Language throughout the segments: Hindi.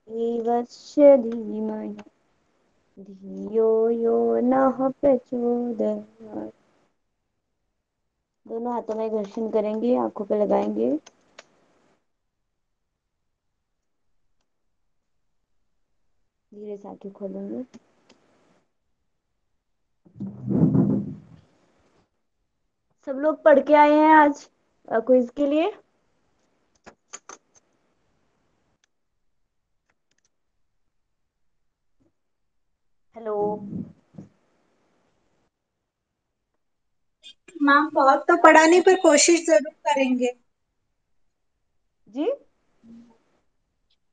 देवस्य धीमहि धियो यो नः प्रचोदयात्। दोनों हाथों में घर्षण करेंगे, आंखों पे लगाएंगे। धीरे से आंखें खोलेंगे। सब लोग पढ़ के आए हैं आज क्विज के लिए। हेलो। मैम बहुत तो पढ़ा नहीं पर कोशिश जरूर करेंगे। जी।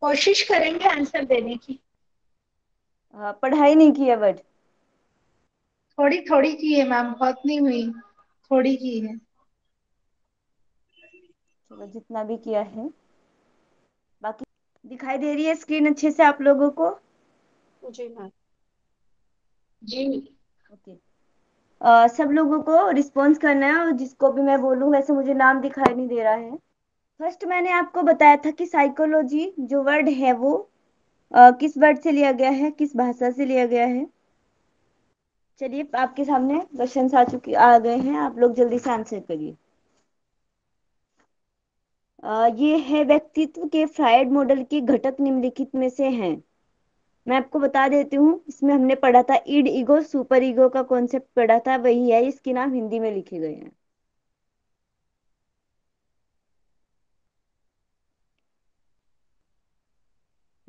कोशिश करेंगे आंसर देने की। पढ़ाई नहीं की है बट। थोड़ी थोड़ी की है मैम, बहुत नहीं हुई, थोड़ी की है। चलो जितना भी किया है। बाकी दिखाई दे रही है स्क्रीन अच्छे से आप लोगों को? जी मैम। जी। ओके। सब लोगों को रिस्पॉन्स करना है और जिसको भी मैं बोलूं, वैसे मुझे नाम दिखाई नहीं दे रहा है। फर्स्ट मैंने आपको बताया था कि साइकोलॉजी जो वर्ड है वो किस वर्ड से लिया गया है, किस भाषा से लिया गया है। चलिए आपके सामने क्वेश्चन आ गए हैं, आप लोग जल्दी से आंसर करिए। ये है व्यक्तित्व के फ्रायड मॉडल के घटक निम्नलिखित में से हैं। मैं आपको बता देती हूँ, इसमें हमने पढ़ा था ईड ईगो सुपर ईगो का कॉन्सेप्ट पढ़ा था, वही है, इसके नाम हिंदी में लिखे गए हैं।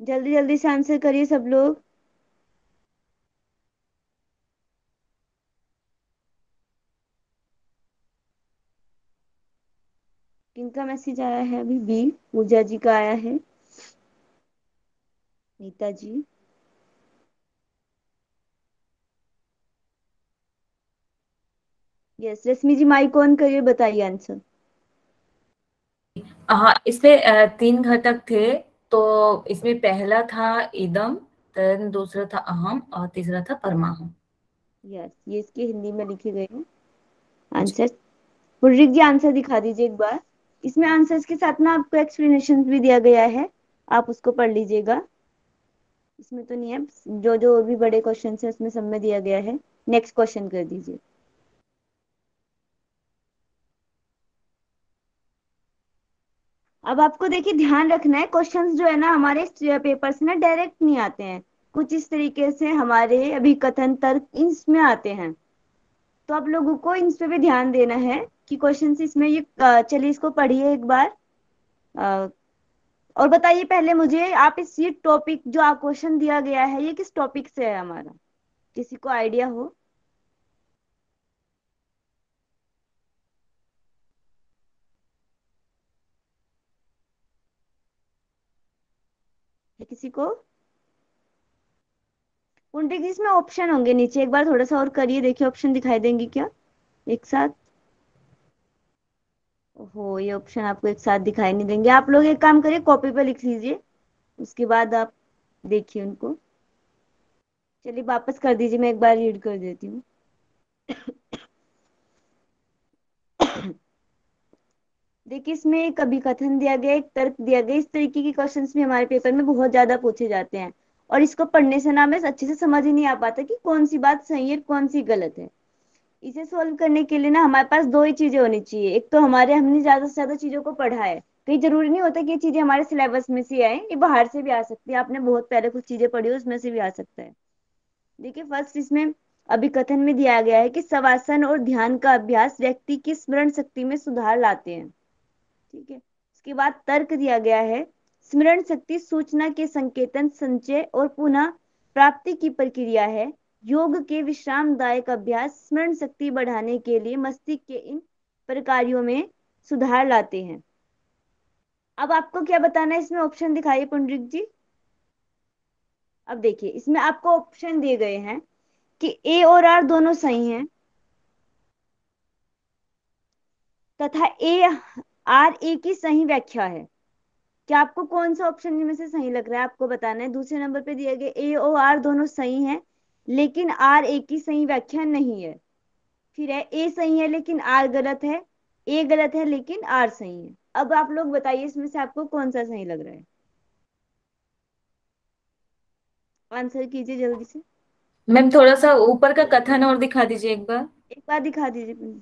जल्दी जल्दी से आंसर करिए सब लोग। किनका मैसेज आया है अभी? बी पूजा जी का आया है। Nita ji. Yes, Rashmi ji mike on करिए, बताइए आंसर। हाँ, इसमें तीन घटक थे। तो इसमें पहला था इदम, देन दूसरा था अहम और तीसरा था परमाहम। यस, ये इसके हिंदी में लिखे गए हैं आंसर। पुर्रिक जी आंसर दिखा दीजिए एक बार। इसमें आंसर्स के साथ ना आपको एक्सप्लेनेशन भी दिया गया है, आप उसको पढ़ लीजिएगा। इसमें तो नहीं है, जो जो भी बड़े क्वेश्चन है उसमें सब में दिया गया है। नेक्स्ट क्वेश्चन कर दीजिए। अब आपको देखिए ध्यान रखना है, क्वेश्चंस जो है ना हमारे पेपर से ना डायरेक्ट नहीं आते हैं, कुछ इस तरीके से हमारे अभिकथन तर्क इसमें आते हैं। तो आप लोगों को इन पे भी ध्यान देना है कि क्वेश्चन इसमें ये चलिए इसको पढ़िए एक बार। अ, और बताइए पहले मुझे आप इस ये टॉपिक जो क्वेश्चन दिया गया है ये किस टॉपिक से है हमारा, किसी को आइडिया हो? है किसी को? पुंडित जी इसमें ऑप्शन होंगे नीचे, एक बार थोड़ा सा और करिए, देखिए ऑप्शन दिखाई देंगे क्या एक साथ? हो, ये ऑप्शन आपको एक साथ दिखाई नहीं देंगे। आप लोग एक काम करिए, कॉपी पे लिख लीजिए, उसके बाद आप देखिए उनको। चलिए वापस कर दीजिए, मैं एक बार रीड कर देती हूँ। देखिए इसमें एक अभिकथन दिया गया, एक तर्क दिया गया, इस तरीके के क्वेश्चंस भी हमारे पेपर में बहुत ज्यादा पूछे जाते हैं। और इसको पढ़ने से ना हमें अच्छे से समझ ही नहीं आ पाता कि कौन सी बात सही है कौन सी गलत है। इसे सोल्व करने के लिए ना हमारे पास दो ही चीजें होनी चाहिए, एक तो हमारे हमने ज्यादा से ज्यादा चीजों को पढ़ा है, कहीं जरूरी नहीं होता कि ये चीजें हमारे सिलेबस में से आए, ये बाहर से भी आ सकती है, आपने बहुत पहले कुछ चीजें पढ़ी हो उसमें से भी आ सकता है। देखिए फर्स्ट इसमें अभिकथन में दिया गया है कि शवासन और ध्यान का अभ्यास व्यक्ति की स्मरण शक्ति में सुधार लाते हैं। ठीक है, उसके बाद तर्क दिया गया है, स्मरण शक्ति सूचना के संकेतन संचय और पुनः प्राप्ति की प्रक्रिया है। योग के विश्रामदायक अभ्यास स्मरण शक्ति बढ़ाने के लिए मस्तिष्क के इन प्रकारों में सुधार लाते हैं। अब आपको क्या बताना है, इसमें ऑप्शन दिखाइए पुंडरिक जी। अब देखिए इसमें आपको ऑप्शन दिए गए हैं कि ए और आर दोनों सही हैं, तथा ए आर ए की सही व्याख्या है। क्या आपको कौन सा ऑप्शन में से सही लग रहा है आपको बताना है। दूसरे नंबर पे दिए गए ए और आर दोनों सही हैं लेकिन आर ए की सही व्याख्या नहीं है। फिर है ए सही है लेकिन आर गलत है, ए गलत है लेकिन आर सही है। अब आप लोग बताइए इसमें से आपको कौन सा सही लग रहा है। आंसर कीजिए जल्दी से। मैम थोड़ा सा ऊपर का कथन और दिखा दीजिए एक बार। एक बार दिखा दीजिए।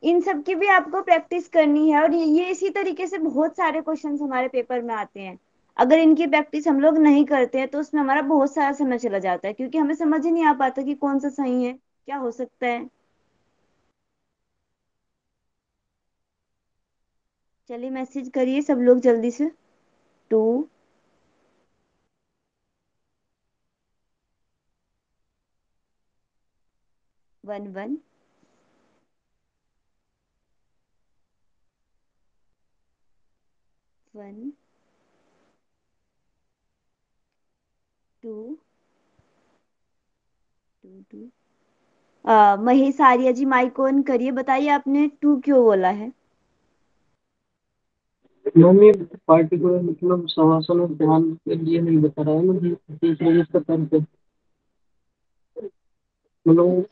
इन सब की भी आपको प्रैक्टिस करनी है, और ये इसी तरीके से बहुत सारे क्वेश्चंस हमारे पेपर में आते हैं। अगर इनकी प्रैक्टिस हम लोग नहीं करते हैं तो उसमें हमारा बहुत सारा समय चला जाता है, क्योंकि हमें समझ ही नहीं आ पाता कि कौन सा सही है, क्या हो सकता है। चलिए मैसेज करिए सब लोग जल्दी से। 2, 1, 1, 1, 2, 2, 2। महेश आर्या जी माइक ऑन करिए, बताइए आपने 2 क्यों बोला है। मैम ये पार्टिकुलर मतलब शवासन और ध्यान के लिए नहीं बता रहा है, मुझे तीसरे जिसका तर्क मतलब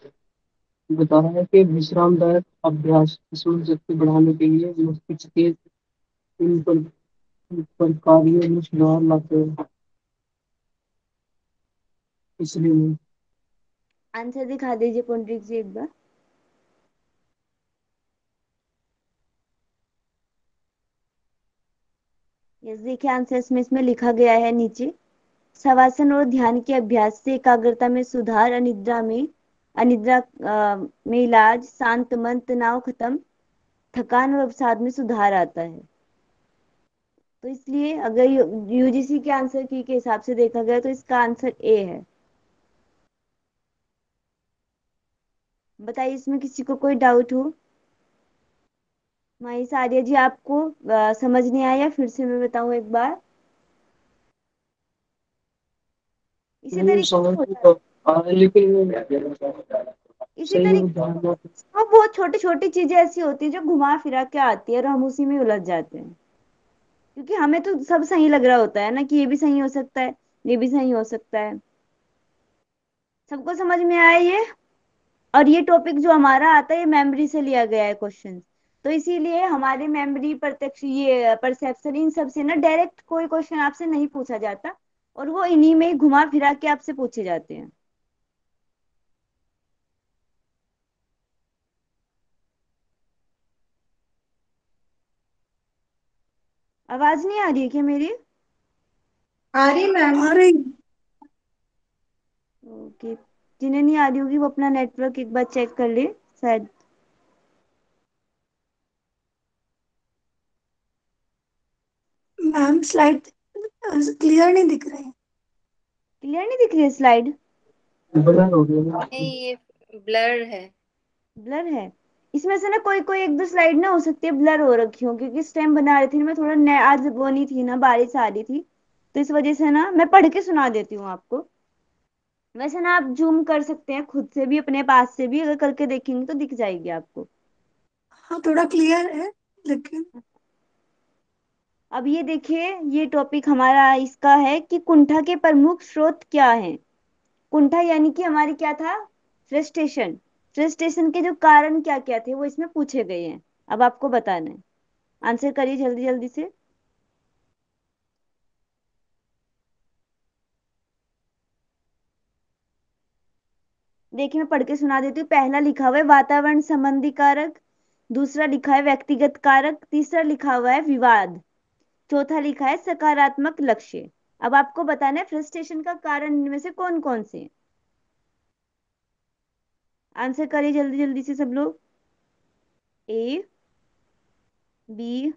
बता रहा है कि विश्रामदायक अभ्यास स्मरण शक्ति बढ़ाने के लिए मस्तिष्क के इन पर कार्यों में सुधार लाते हैं, इसलिए। आंसर दिखा दीजिए पुंडरीक जी एक बार। यस, देखिए आंसर में इसमें लिखा गया है नीचे। शवासन और ध्यान के अभ्यास से एकाग्रता में सुधार, अनिद्रा में इलाज, शांत मन, तनाव खत्म, थकान और अवसाद में सुधार आता है। तो इसलिए अगर यूजीसी के आंसर की के हिसाब से देखा गया तो इसका आंसर ए है। बताइए इसमें किसी को कोई डाउट हो। महेश आर्य जी आपको समझ नहीं आया, फिर से मैं बताऊं एक बार। इसी नहीं तरीके समझ से नहीं होता है। आ रहा है, लेकिन मैं इसी सही तरीके ध्यान से में। वो बहुत छोटी छोटी चीजें ऐसी होती है जो घुमा फिरा के आती है और हम उसी में उलझ जाते हैं, क्योंकि हमें तो सब सही लग रहा होता है ना, कि ये भी सही हो सकता है, ये भी सही हो सकता है। सबको समझ में आया ये। और ये टॉपिक जो हमारा आता है ये मेमोरी से लिया गया है क्वेश्चन, तो इसीलिए हमारी मेमोरी, प्रत्यक्ष, ये परसेप्शन, इन सब से ना डायरेक्ट कोई क्वेश्चन आपसे नहीं पूछा जाता, और वो इन्हीं में ही घुमा फिरा के आपसे पूछे जाते हैं। आवाज नहीं आ रही है क्या मेरी। आ रही मैम। आ रही। ओके, जिन्हें नहीं आ रही होगी वो अपना नेटवर्क एक बार चेक कर ले, शायद। मैम स्लाइड क्लियर नहीं दिख रही। क्लियर नहीं दिख रही है स्लाइड। बड़ा हो गया। नहीं, ये ब्लर है। ब्लर है। इसमें से ना कोई कोई एक दो स्लाइड ना हो सकती है ब्लर हो रखी हो, क्योंकि इस टाइम बना रही थी ना मैं, थोड़ा आज वो नहीं थी ना, बारिश आ रही थी, तो इस वजह से ना मैं पढ़ के सुना देती हूँ आपको। वैसे ना आप जूम कर सकते हैं खुद से भी, अपने पास से भी, अगर करके देखेंगे तो दिख जाएगी आपको। हाँ थोड़ा क्लियर है लेकिन। अब ये देखिए, ये टॉपिक हमारा इसका है कि कुंठा के प्रमुख स्रोत क्या हैं। कुंठा यानी कि हमारी क्या था, फ्रस्ट्रेशन। फ्रस्ट्रेशन के जो कारण क्या क्या थे वो इसमें पूछे गए हैं, अब आपको बताना है। आंसर करिए जल्दी जल्दी से। देखिए मैं पढ़ के सुना देती हूँ। पहला लिखा हुआ है वातावरण संबंधी कारक, दूसरा लिखा है व्यक्तिगत कारक, तीसरा लिखा हुआ है विवाद, चौथा लिखा है सकारात्मक लक्ष्य। अब आपको बताना है फ्रस्ट्रेशन का कारण इनमें से कौन कौन से हैं। आंसर करिए जल्दी जल्दी से सब लोग। ए, बी,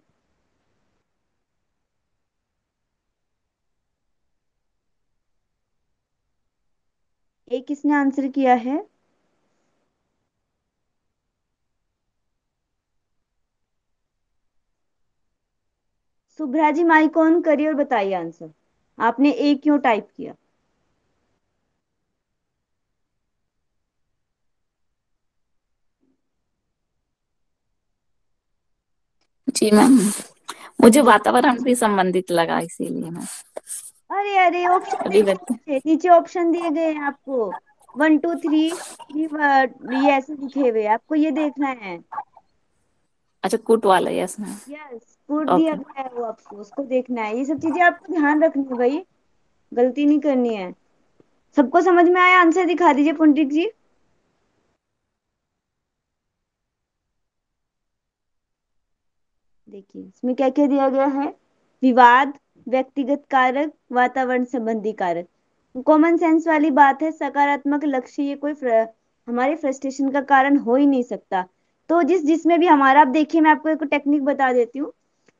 ए किसने आंसर किया है। शुभ्रा जी माइक ऑन करिए और बताइए आंसर। आपने ए क्यों टाइप किया। जी मैम, मुझे जी। वातावरण भी संबंधित लगा इसीलिए मैं अरे अरे, ऑप्शन अभी देखिए व्यक्त। नीचे नीचे ऑप्शन दिए गए हैं आपको। 1, 2, 3, ये ऐसे लिखे हुए हैं, आपको ये देखना है। अच्छा कूट वाला, यस मैम। यस, कोड दिया ओके। गया है वो, आपको उसको देखना है। ये सब चीजें आपको ध्यान रखनी है भाई, गलती नहीं करनी है। सबको समझ में आया? आंसर दिखा दीजिए पुंडित जी। देखिए इसमें क्या क्या दिया गया है। विवाद, व्यक्तिगत कारक, वातावरण संबंधी कारक। कॉमन सेंस वाली बात है, सकारात्मक लक्ष्य ये कोई हमारे फ्रस्ट्रेशन का कारण हो ही नहीं सकता। तो जिसमें भी हमारा, आप देखिए मैं आपको एक टेक्निक बता देती हूँ।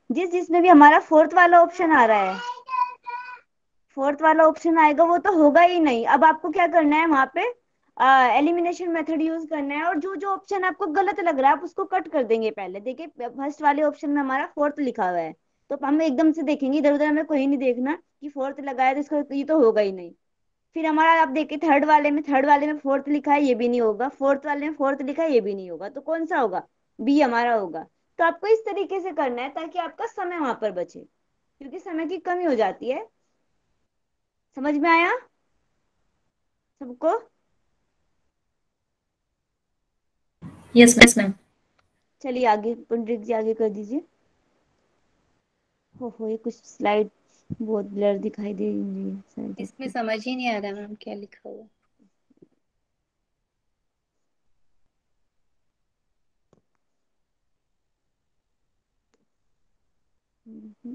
जिसमें भी हमारा फोर्थ वाला ऑप्शन आ रहा है, फोर्थ वाला ऑप्शन आएगा, वो तो होगा ही नहीं। अब आपको क्या करना है, वहां पे एलिमिनेशन मेथड यूज करना है, और जो जो ऑप्शन आपको गलत लग रहा है आप उसको कट कर देंगे। पहले देखिए फर्स्ट वाले ऑप्शन में हमारा फोर्थ लिखा हुआ है, तो हम एकदम से देखेंगे, इधर उधर हमें कोई नहीं देखना कि फोर्थ लगाया तो इसको, ये तो होगा ही नहीं। फिर हमारा आप देखिए थर्ड वाले में फोर्थ लिखा है, ये भी नहीं होगा। फोर्थ वाले में फोर्थ लिखा है, ये भी नहीं होगा। तो कौन सा होगा? बी हमारा होगा। तो आपको इस तरीके से करना है ताकि आपका समय वहां पर बचे, क्योंकि समय की कमी हो जाती है। समझ में आया सबको? Yes ma'am. चलिए आगे पंडित जी आगे कर दीजिए। हो ये कुछ स्लाइड बहुत ब्लर दिखाई दे रही है शायद इसमें आपको। समझ ही नहीं आ रहा मैम क्या लिखा हुआ।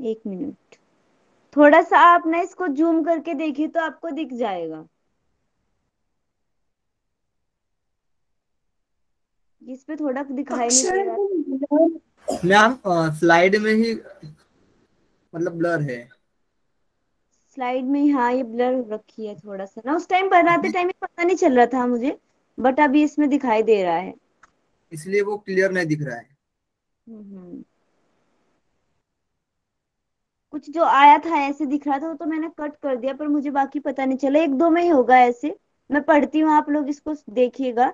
एक मिनट, थोड़ा सा आप ना इसको जूम करके देखिए तो आपको दिख जाएगा। इस पे थोड़ा दिखाई नहीं दे अक्षर रहा। मैम स्लाइड में ही मतलब ब्लर है। स्लाइड में हाँ ये ब्लर रखी है थोड़ा सा ना, उस टाइम बनाते टाइम पता नहीं चल रहा था मुझे, बट अभी इसमें दिखाई दे रहा है। इसलिए वो क्लियर नहीं दिख रहा है। हम्म। कुछ जो आया था ऐसे दिख रहा था, वो तो मैंने कट कर दिया, पर मुझे बाकी पता नहीं चला। एक दो में ही होगा ऐसे। मैं पढ़ती हूँ, आप लोग इसको देखिएगा।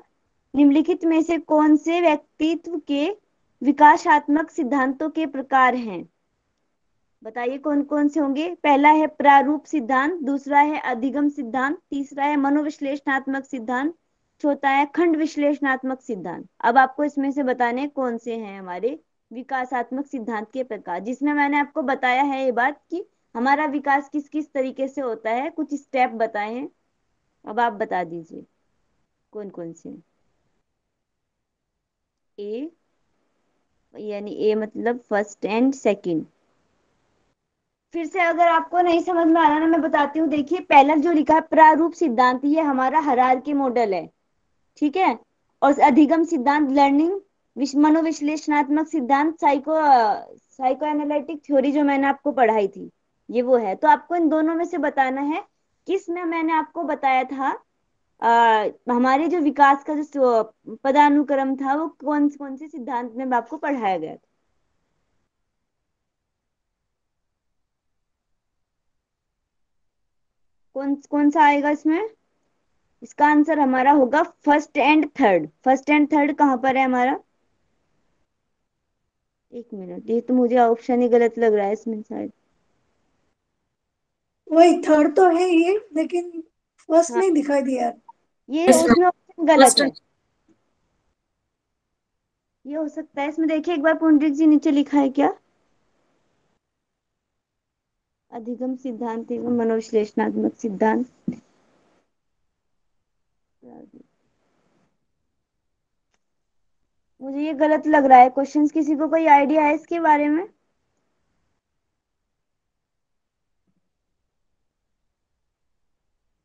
निम्नलिखित में से कौन से व्यक्तित्व के विकासात्मक सिद्धांतों के प्रकार हैं? बताइए कौन कौन से होंगे। पहला है प्रारूप सिद्धांत, दूसरा है अधिगम सिद्धांत, तीसरा है मनोविश्लेषणात्मक सिद्धांत, चौथा है खंड विश्लेषणात्मक सिद्धांत। अब आपको इसमें से बताने हैं कौन से हैं हमारे विकासात्मक सिद्धांत के प्रकार, जिसमें मैंने आपको बताया है ये बात कि हमारा विकास किस किस तरीके से होता है, कुछ स्टेप बताए हैं। अब आप बता दीजिए कौन कौन से हैं। ए, यानी ए मतलब फर्स्ट एंड सेकंड। फिर से अगर आपको नहीं समझ में आ रहा ना, मैं बताती हूँ। देखिए पहला जो लिखा है प्रारूप सिद्धांत, ये हमारा हायरार्की मॉडल है, ठीक है। और अधिगम सिद्धांत लर्निंग, मनोविश्लेषणात्मक सिद्धांत साइको एनालिटिक थ्योरी जो मैंने आपको पढ़ाई थी, ये वो है। तो आपको इन दोनों में से बताना है किस में मैंने आपको बताया था हमारे जो विकास का जो पदानुक्रम था, वो कौन कौन से सिद्धांत में आपको पढ़ाया गया था। कौन कौन सा आएगा इसमें? इसका आंसर हमारा होगा first and third. First and third कहाँ पर है हमारा? एक मिनट, ये तो मुझे ऑप्शन ही गलत लग रहा है इसमें शायद। वही थर्ड तो है ये, लेकिन फर्स्ट हाँ नहीं दिखाई दिया। ये यस उसमें ऑप्शन गलत फर्स्ट। है। ये हो सकता है इसमें, देखिए एक बार पुंडरीक जी नीचे लिखा है क्या? अधिगम सिद्धांत एवं मनोविश्लेषणात्मक सिद्धांत। मुझे ये गलत लग रहा है क्वेश्चंस। किसी को कोई आइडिया है इसके बारे में?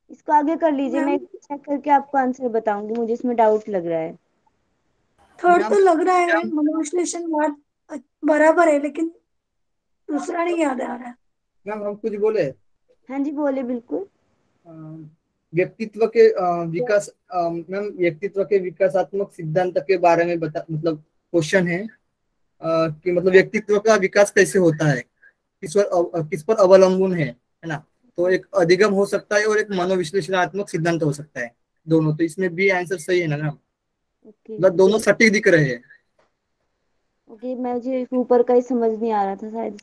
इसको आगे कर लीजिए, मैं मैम चेक करके आपको आंसर बताऊंगी, मुझे इसमें डाउट लग रहा है। थर्ड मैम तो लग रहा है, मनोविश्लेषण बात बराबर है, लेकिन दूसरा नहीं याद आ रहा है। मैम हम कुछ बोले। हाँ जी बोले बिल्कुल। अ, व्यक्तित्व के विकास मैम व्यक्तित्व के विकासात्मक सिद्धांत के बारे में बता, मतलब क्वेश्चन है कि मतलब व्यक्तित्व का विकास कैसे होता है, किस पर अवलंबन है ना। तो एक अधिगम हो सकता है और एक मनोविश्लेषणात्मक सिद्धांत हो सकता है, दोनों। तो इसमें बी आंसर सही है ना मैम? ओके। मतलब दोनों सटीक दिख रहे हैं। ओके, मुझे ऊपर का ही समझ नहीं आ रहा था शायद।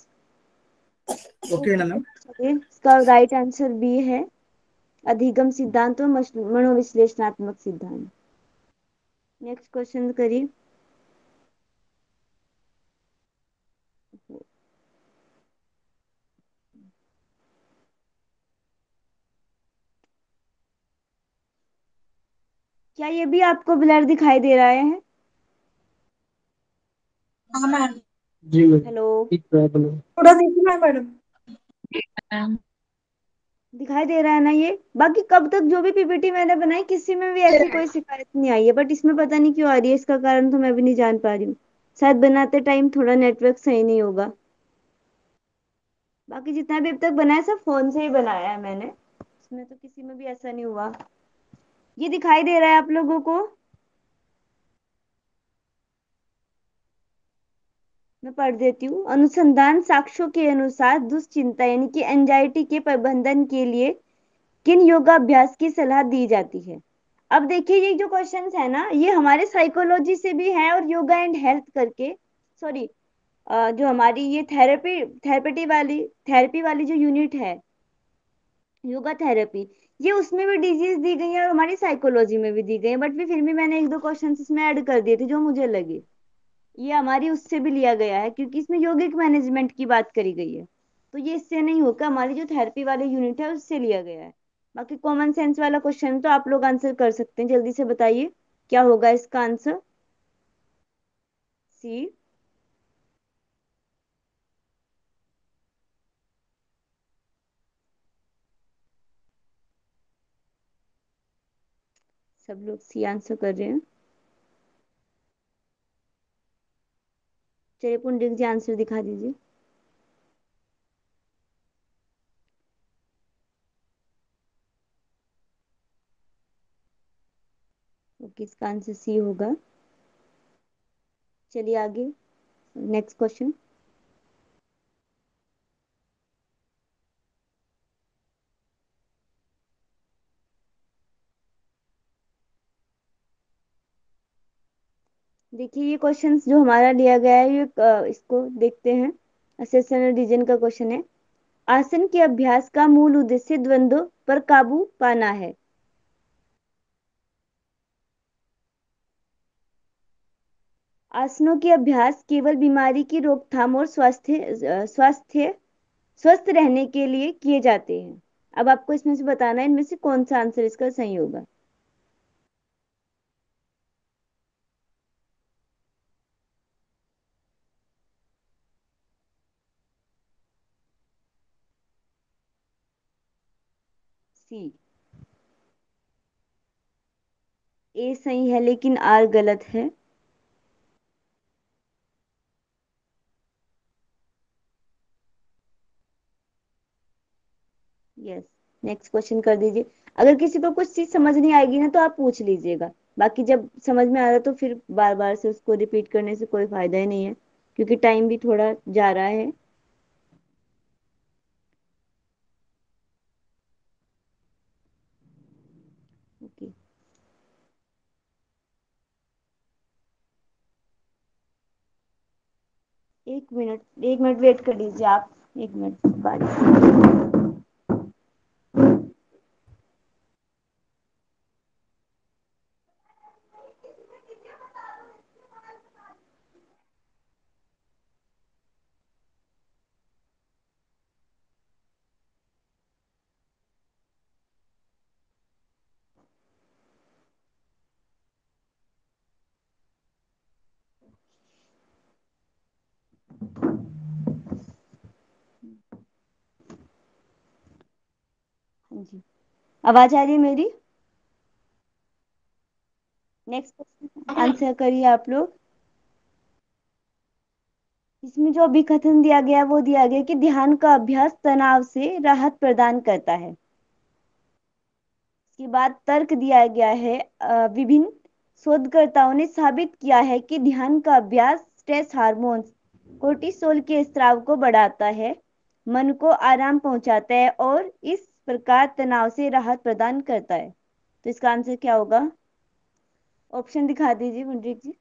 ओके है ओके ना मैम? चलिए, इसका राइट आंसर बी है, अधिगम सिद्धांत और मनोविश्लेषणात्मक सिद्धांत। नेक्स्ट क्वेश्चन करिए। क्या ये भी आपको ब्लर दिखाई दे रहा है? हाँ मैम। जी मैम, हेलो, ठीक है बोलो। थोड़ा देखना मैडम। मैम दिखाई दे रहा है ना ये? बाकी कब तक जो भी पीपीटी मैंने बनाई किसी में भी ऐसी कोई शिकायत नहीं आई है, बट इसमें पता नहीं क्यों आ रही है, इसका कारण तो मैं भी नहीं जान पा रही हूँ। शायद बनाते टाइम थोड़ा नेटवर्क सही नहीं होगा। बाकी जितना भी अब तक बनाया सब फोन से ही बनाया है मैंने, इसमें तो किसी में भी ऐसा नहीं हुआ। ये दिखाई दे रहा है आप लोगों को? मैं पढ़ देती हूँ। अनुसंधान साक्ष्यों के अनुसार दुश्चिंता यानी कि एंजाइटी के प्रबंधन के लिए किन योगाभ्यास की सलाह दी जाती है? अब देखिए ये जो क्वेश्चंस है ना, ये हमारे साइकोलॉजी से भी है और योगा एंड हेल्थ करके, सॉरी, जो हमारी ये थेरेपी वाली जो यूनिट है, योगा थेरेपी, ये उसमें भी डिजीज दी गई है और हमारी साइकोलॉजी में भी दी गई है, बट फिर भी मैंने एक दो क्वेश्चंस इसमें ऐड कर दिए थे जो मुझे लगे। ये हमारी उससे भी लिया गया है क्योंकि इसमें यौगिक मैनेजमेंट की बात करी गई है, तो ये इससे नहीं होगा, हमारी जो थेरेपी वाली यूनिट है उससे लिया गया है। बाकी कॉमन सेंस वाला क्वेश्चन तो आप लोग आंसर कर सकते हैं, जल्दी से बताइए क्या होगा इसका आंसर? सी। सब लोग सी आंसर कर रहे हैं। चलिए पुंडिक जी आंसर दिखा दीजिए। ओके, इसका आंसर सी होगा। चलिए आगे, नेक्स्ट क्वेश्चन। देखिए ये क्वेश्चंस जो हमारा लिया गया है, ये इसको देखते हैं। असेसन रीजन का क्वेश्चन है। आसन के अभ्यास का मूल उद्देश्य द्वंद्व पर काबू पाना है। आसनों के अभ्यास केवल बीमारी की रोकथाम और स्वास्थ्य स्वस्थ रहने के लिए किए जाते हैं। अब आपको इसमें से बताना है इनमें से कौन सा आंसर इसका सही होगा। सी। ए सही है लेकिन आर गलत है। यस, नेक्स्ट क्वेश्चन कर दीजिए। अगर किसी को कुछ चीज समझ नहीं आएगी ना तो आप पूछ लीजिएगा। बाकी जब समझ में आ रहा तो फिर बार बार से उसको रिपीट करने से कोई फायदा ही नहीं है, क्योंकि टाइम भी थोड़ा जा रहा है। ओके, 1 मिनट 1 मिनट वेट कर लीजिए आप। 1 मिनट बारी। हाँ जी, आवाज आ रही है मेरी? नेक्स्ट क्वेश्चन आंसर करिए आप लोग। इसमें जो अभी कथन दिया गया वो दिया गया कि ध्यान का अभ्यास तनाव से राहत प्रदान करता है। इसके बाद तर्क दिया गया है, विभिन्न शोधकर्ताओं ने साबित किया है कि ध्यान का अभ्यास स्ट्रेस हार्मोन्स कोर्टिसोल के स्राव को बढ़ाता है, मन को आराम पहुंचाता है और इस प्रकार तनाव से राहत प्रदान करता है। तो इसका आंसर क्या होगा? ऑप्शन दिखा दीजिए मुंड्रिक जी।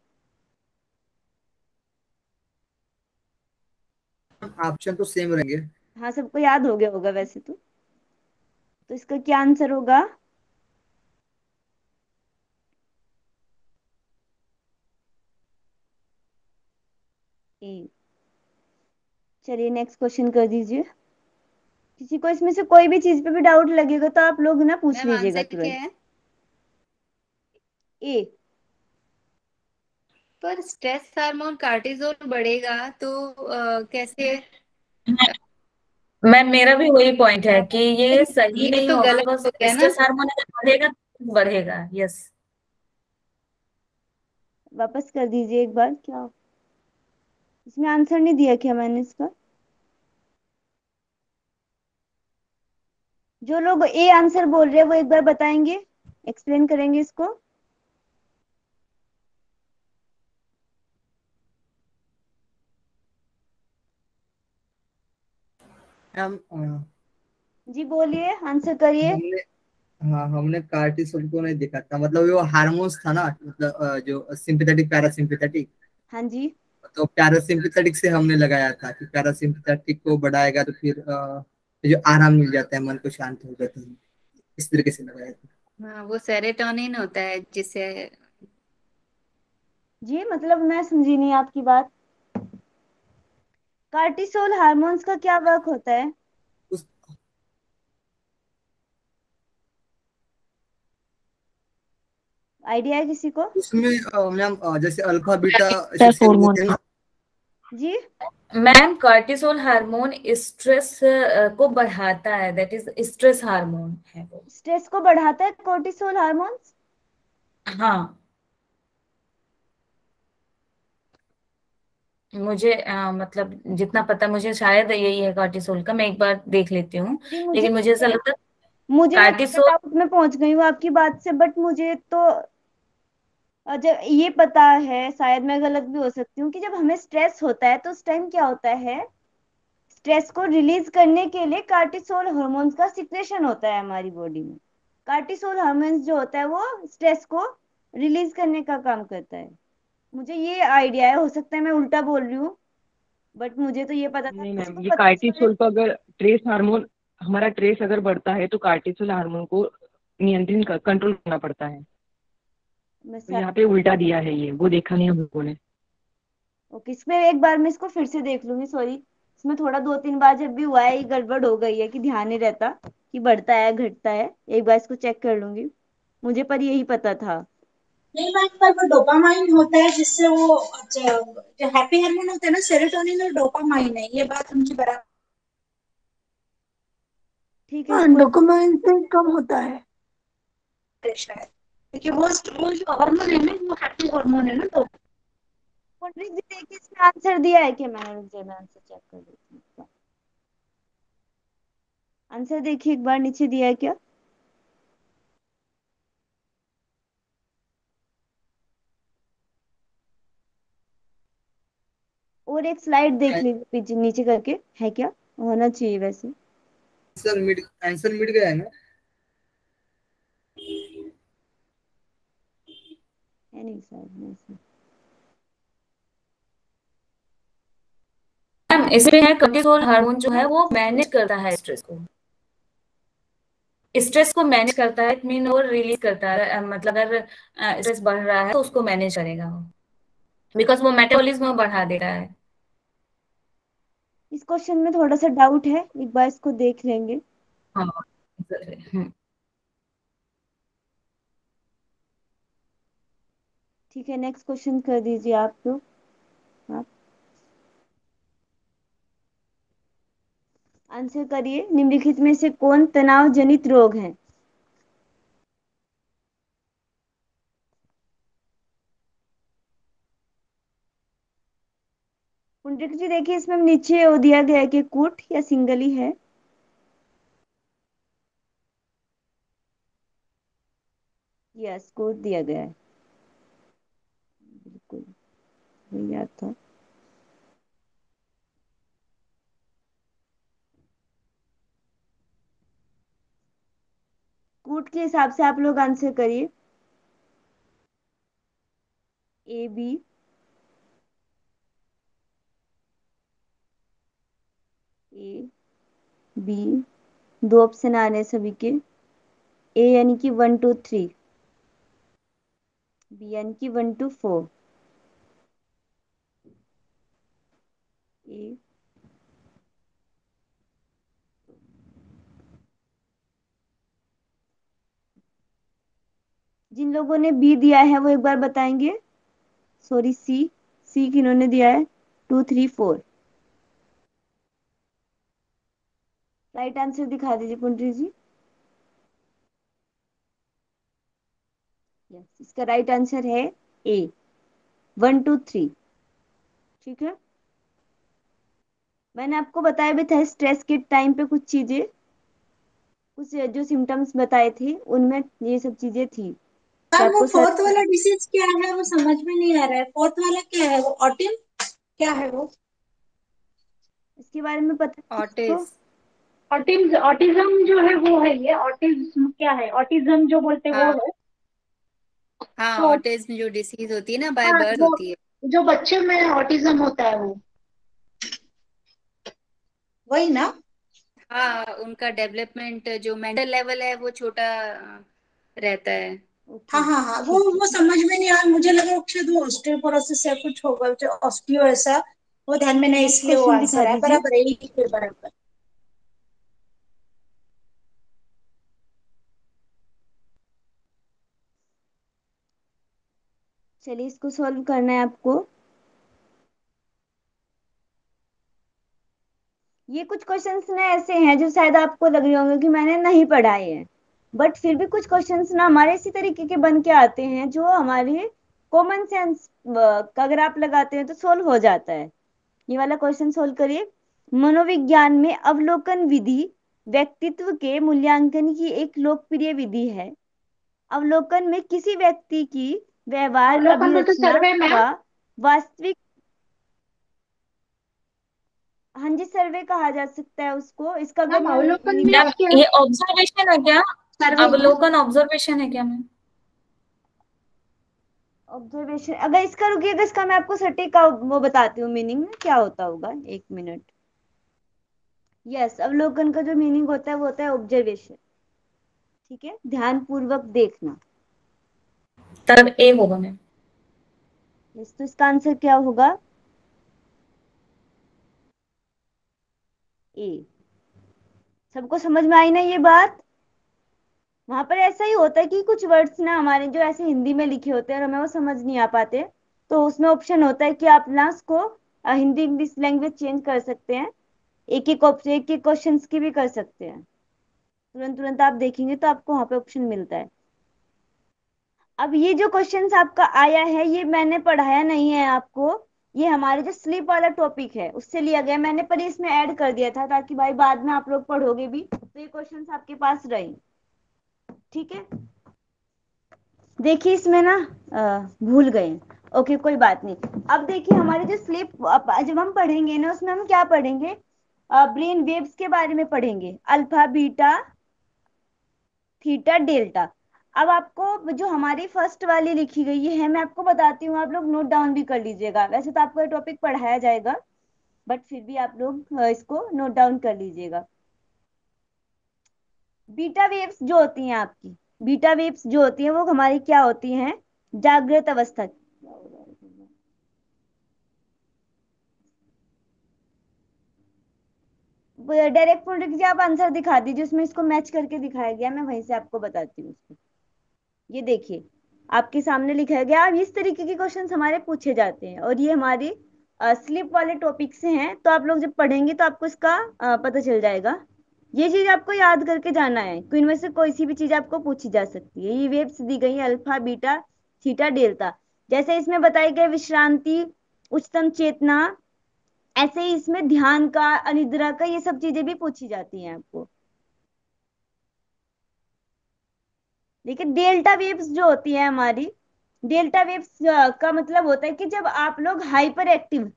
ऑप्शन तो सेम रहेंगे। हाँ, सबको याद हो गया होगा वैसे तो इसका क्या आंसर होगा? ए। चलिए नेक्स्ट क्वेश्चन कर दीजिए। किसी को इसमें से कोई भी चीज पे भी डाउट लगेगा तो आप लोग ना पूछ मैम लीजिएगा आंसर क्या तुरंत। है? ए। पर स्ट्रेस हार्मोन कार्टिसोल बढ़ेगा तो कैसे? मैम मेरा भी वही पॉइंट है कि ये सही ये नहीं तो होगा, गलत बिकॉज हो गया ना। स्ट्रेस हार्मोन अगर बढ़ेगा तो बढ़ेगा। यस। वापस कर दीजिए एक बार, क्या इसमें आंसर नहीं दिया क्या मैंने इसका? जो लोग ए आंसर बोल रहे हैं वो एक बार बताएंगे, एक्सप्लेन करेंगे इसको। मैम जी बोलिए, आंसर करिए। हमने हाँ हमने कार्टिसोल को नहीं देखा था, मतलब वो हार्मोन्स था ना, मतलब जो सिंपैथेटिक पैरासिम्पैथेटिक। हाँ जी। तो पैरासिम्पैथेटिक से हमने लगाया था कि पैरासिम्पैथेटिक को बढ़ाएगा तो फिर जो आराम मिल जाता है, मन को शांत हो जाता है, इस तरीके से लगाया था। हाँ, वो सेरोटोनिन होता है जिससे। जी मतलब मैं समझी नहीं आपकी बात। कार्टिसोल हार्मोन्स का क्या वर्क होता है? उस आइडिया है किसी को? उसमें मैम जैसे अल्फा बीटा ऐसे स्ट्रेस सेल हार्मोन। होते हैं ना। जी। मैम कार्टिसोल हार्मोन स्ट्रेस को बढ़ाता है, दैट इज स्ट्रेस हार्मोन है वो। स्ट्रेस को बढ़ाता है कोर्टिसोल हार्मोन्स? हाँ, मुझे मतलब जितना पता, मुझे शायद यही है कार्टिसोल का, मैं एक बार देख लेती हूँ। जी मुझे लेकिन मुझे ऐसा लगता है मुझे मैं थोड़ा कार्टिसोल। डाउट में पहुंच गई हूँ आपकी बात से, बट मुझे तो जब ये पता है, शायद मैं गलत भी हो सकती हूँ, कि जब हमें स्ट्रेस होता है तो उस टाइम क्या होता है, स्ट्रेस को रिलीज करने के लिए कार्टिसोल हार्मोन्स का सिक्रेशन होता है हमारी बॉडी में। कार्टिसोल हार्मोन्स जो होता है वो स्ट्रेस को रिलीज करने का काम करता है। मुझे ये आइडिया है, हो सकता है मैं उल्टा बोल रही हूँ, बट मुझे तो ये पता था नहीं कि मैम, इसको ये पता चले। कार्टिसोल को अगर ट्रेस हार्मोन, हमारा ट्रेस अगर बढ़ता है तो कार्टिसोल हार्मोन को नियंत्रण कर कंट्रोल करना पड़ता है। मैं तो यहाँ पे उल्टा दिया है, ये वो देखा नहीं हम लोगों ने। ओके, इसमें एक बार मैं इसको फिर से देख लूंगी, सॉरी। इसमें थोड़ा दो तीन बार जब भी हुआ है ये गड़बड़ हो गई है कि ध्यान नहीं रहता कि बढ़ता है घटता है। एक बार इसको चेक कर लूंगी। मुझे पर यही पता था। नहीं मैम, पर वो डोपामाइन होता है जिससे वो अच्छा, जो हैप्पी हार्मोन होता है ना, सेरोटोनिन और डोपामाइन है, ये बात उनकी बराबर। ठीक है, हाँ, इसको डोपामाइन से कम होता है, क्योंकि वो जो हार्मोन है ना, वो हैप्पी हार्मोन है ना, तो पुंडरीक जी देखिए, इसमें आंसर दिया है कि मैंने, रुक जाए मैं आंसर चेक कर देती हूँ इसका। आंसर देखिए एक बार, नीचे दिया है क्या? और एक स्लाइड देख लीजिए पीछे नीचे करके, है क्या? होना चाहिए वैसे। आंसर मिट गया है ना। है नहीं शायद ऐसे। मैम इसमें है कार्टिसोल हार्मोन जो है वो मैनेज करता है स्ट्रेस को। स्ट्रेस को मैनेज करता है, मीन वो रिलीज करता है, मतलब अगर स्ट्रेस बढ़ रहा है तो उसको मैनेज करेगा वो, बिकॉज वो मेटाबॉलिज्म बढ़ा दे रहा है। इस क्वेश्चन में थोड़ा सा डाउट है, एक बार इसको देख लेंगे। हाँ। हम्म। ठीक है, नेक्स्ट क्वेश्चन कर दीजिए आप तो। आप आंसर करिए, निम्नलिखित में से कौन तनाव जनित रोग है? पुंडरीक जी देखिए, इसमें नीचे वो दिया गया है कि कूट या सिंगल ही है। यस, कूट दिया गया है, बिल्कुल वही याद था। कूट के हिसाब से आप लोग आंसर करिए। A B. ए बी, दो ऑप्शन आ रहे हैं सभी के। ए यानी कि 1 2 3, बी यानी कि 1 2 4। ए जिन लोगों ने बी दिया है वो एक बार बताएंगे। सॉरी, सी। सी किन्होंने दिया है? 2 3 4। राइट आंसर दिखा दीजिए पुंडरी जी। यस, इसका राइट आंसर है ए, 1 2 3। ठीक है, मैंने आपको बताया भी था स्ट्रेस के टाइम पे कुछ चीजें, कुछ जो सिम्टम्स बताए थे उनमें ये सब चीजें थी कि मैम वो आपको सर। फोर्थ वाला डिसीज क्या है, वो समझ में नहीं आ रहा है। फोर्थ वाला क्या है, वो ऑटिम क्या है वो? इसके बारे में पता है किसको? ऑटिस ऑटिज्म, ऑटिज्म जो है वो है, ये ऑटिज्म क्या है, ऑटिज्म जो बोलते हैं वो हाँ। है। हाँ, तो ऑटिज्म जो डिसीज होती है ना, बाय हाँ, बर्थ वो होती है। जो बच्चे में ऑटिज्म होता है वो वही ना? हाँ, उनका डेवलपमेंट जो मेंटल लेवल है वो छोटा रहता है। हाँ ओके, हाँ हाँ, वो ठीक है। वो समझ में नहीं आया, मुझे लगा शायद वो ऑस्टियोपोरोसिस या कुछ होगा, जो ऑस्टियो ऐसा, वो ध्यान में नहीं, नेक्स्ट इसलिए वो क्वेश्चन दिखा आंसर है दीजिए। बराबर है, एक पे बराबर। चलिए, इसको सॉल्व करना है आपको। ये कुछ क्वेश्चंस ना ऐसे हैं जो शायद आपको लग रहे होंगे कि मैंने नहीं पढ़ाए हैं, बट फिर भी कुछ क्वेश्चंस ना हमारे इसी तरीके के बन के आते हैं जो हमारे कॉमन सेंस का अगर आप लगाते हैं तो सोल्व हो जाता है। ये वाला क्वेश्चन सोल्व करिए। मनोविज्ञान में अवलोकन विधि व्यक्तित्व के मूल्यांकन की एक लोकप्रिय विधि है। अवलोकन में किसी व्यक्ति की व्यवहार अवलोकन बोलते अभिरचना सर्वे मैम। का वास्तविक, हाँ जी, सर्वे कहा जा सकता है उसको। इसका अगर मैम मैं अवलोकन क्या मीन्स मीनिंग, क्या है? ये ऑब्जर्वेशन है क्या? सर्वे मीन्स अवलोकन ऑब्जर्वेशन है क्या मैम? ऑब्जर्वेशन, अगर इसका रुकिएगा, इसका मैं आपको सटीक का वो बताती हूँ मीनिंग क्या होता होगा, 1 मिनट। यस, अवलोकन का जो मीनिंग होता है वो होता है ऑब्जर्वेशन। ठीक है, ध्यान पूर्वक देखना। तब ए होगा मैम। यस, तो इसका आंसर क्या होगा? ए। सबको समझ में आई ना ये बात? वहां पर ऐसा ही होता है कि कुछ वर्ड्स ना हमारे जो ऐसे हिंदी में लिखे होते हैं और हमें वो समझ नहीं आ पाते, तो उसमें ऑप्शन होता है कि आप ना उसको हिंदी इंग्लिश लैंग्वेज चेंज कर सकते हैं। एक एक ऑप्शन, एक एक क्वेश्चन की भी कर सकते हैं। तुरंत तुरंत आप देखेंगे तो आपको वहां पे ऑप्शन मिलता है। अब ये जो क्वेश्चंस आपका आया है ये मैंने पढ़ाया नहीं है आपको, ये हमारे जो स्लीप वाला टॉपिक है उससे लिया गया मैंने, पर इसमें ऐड कर दिया था ताकि भाई बाद में आप लोग पढ़ोगे भी तो ये क्वेश्चंस आपके पास रहे। ठीक है, देखिए इसमें ना भूल गए। ओके, कोई बात नहीं। अब देखिए हमारे जो स्लीप जब हम पढ़ेंगे ना उसमें हम क्या पढ़ेंगे? ब्रेन वेव्स के बारे में पढ़ेंगे, अल्फा बीटा थीटा डेल्टा। अब आपको जो हमारी फर्स्ट वाली लिखी गई है मैं आपको बताती हूँ, आप लोग नोट डाउन भी कर लीजिएगा। वैसे तो आपको ये टॉपिक पढ़ाया जाएगा बट फिर भी आप लोग इसको नोट डाउन कर लीजिएगा। बीटा वेव्स जो होती हैं आपकी, बीटा वेव्स जो होती हैं वो हमारी क्या होती हैं? जागृत अवस्था। डायरेक्ट बोल रही आप आंसर दिखा दीजिए, उसमें इसको मैच करके दिखाया गया, मैं वहीं से आपको बताती हूँ उसको। ये देखिए आपके सामने लिखा गया। अब इस तरीके के क्वेश्चन हमारे पूछे जाते हैं और ये हमारी स्लिप वाले टॉपिक से हैं, तो आप लोग जब पढ़ेंगे तो आपको इसका पता चल जाएगा। ये चीज आपको याद करके जाना है कि इनमें से कोई सी भी चीज आपको पूछी जा सकती है। ये वेव्स दी गई है, अल्फा बीटा थीटा डेल्टा। जैसे इसमें बताई गई विश्रांति, उच्चतम चेतना, ऐसे ही इसमें ध्यान का, अनिद्रा का, ये सब चीजें भी पूछी जाती हैं आपको। लेकिन डेल्टा वेव्स जो होती है हमारी, डेल्टा वेव्स का मतलब होता है कि जब आप लोग हाइपर एक्टिव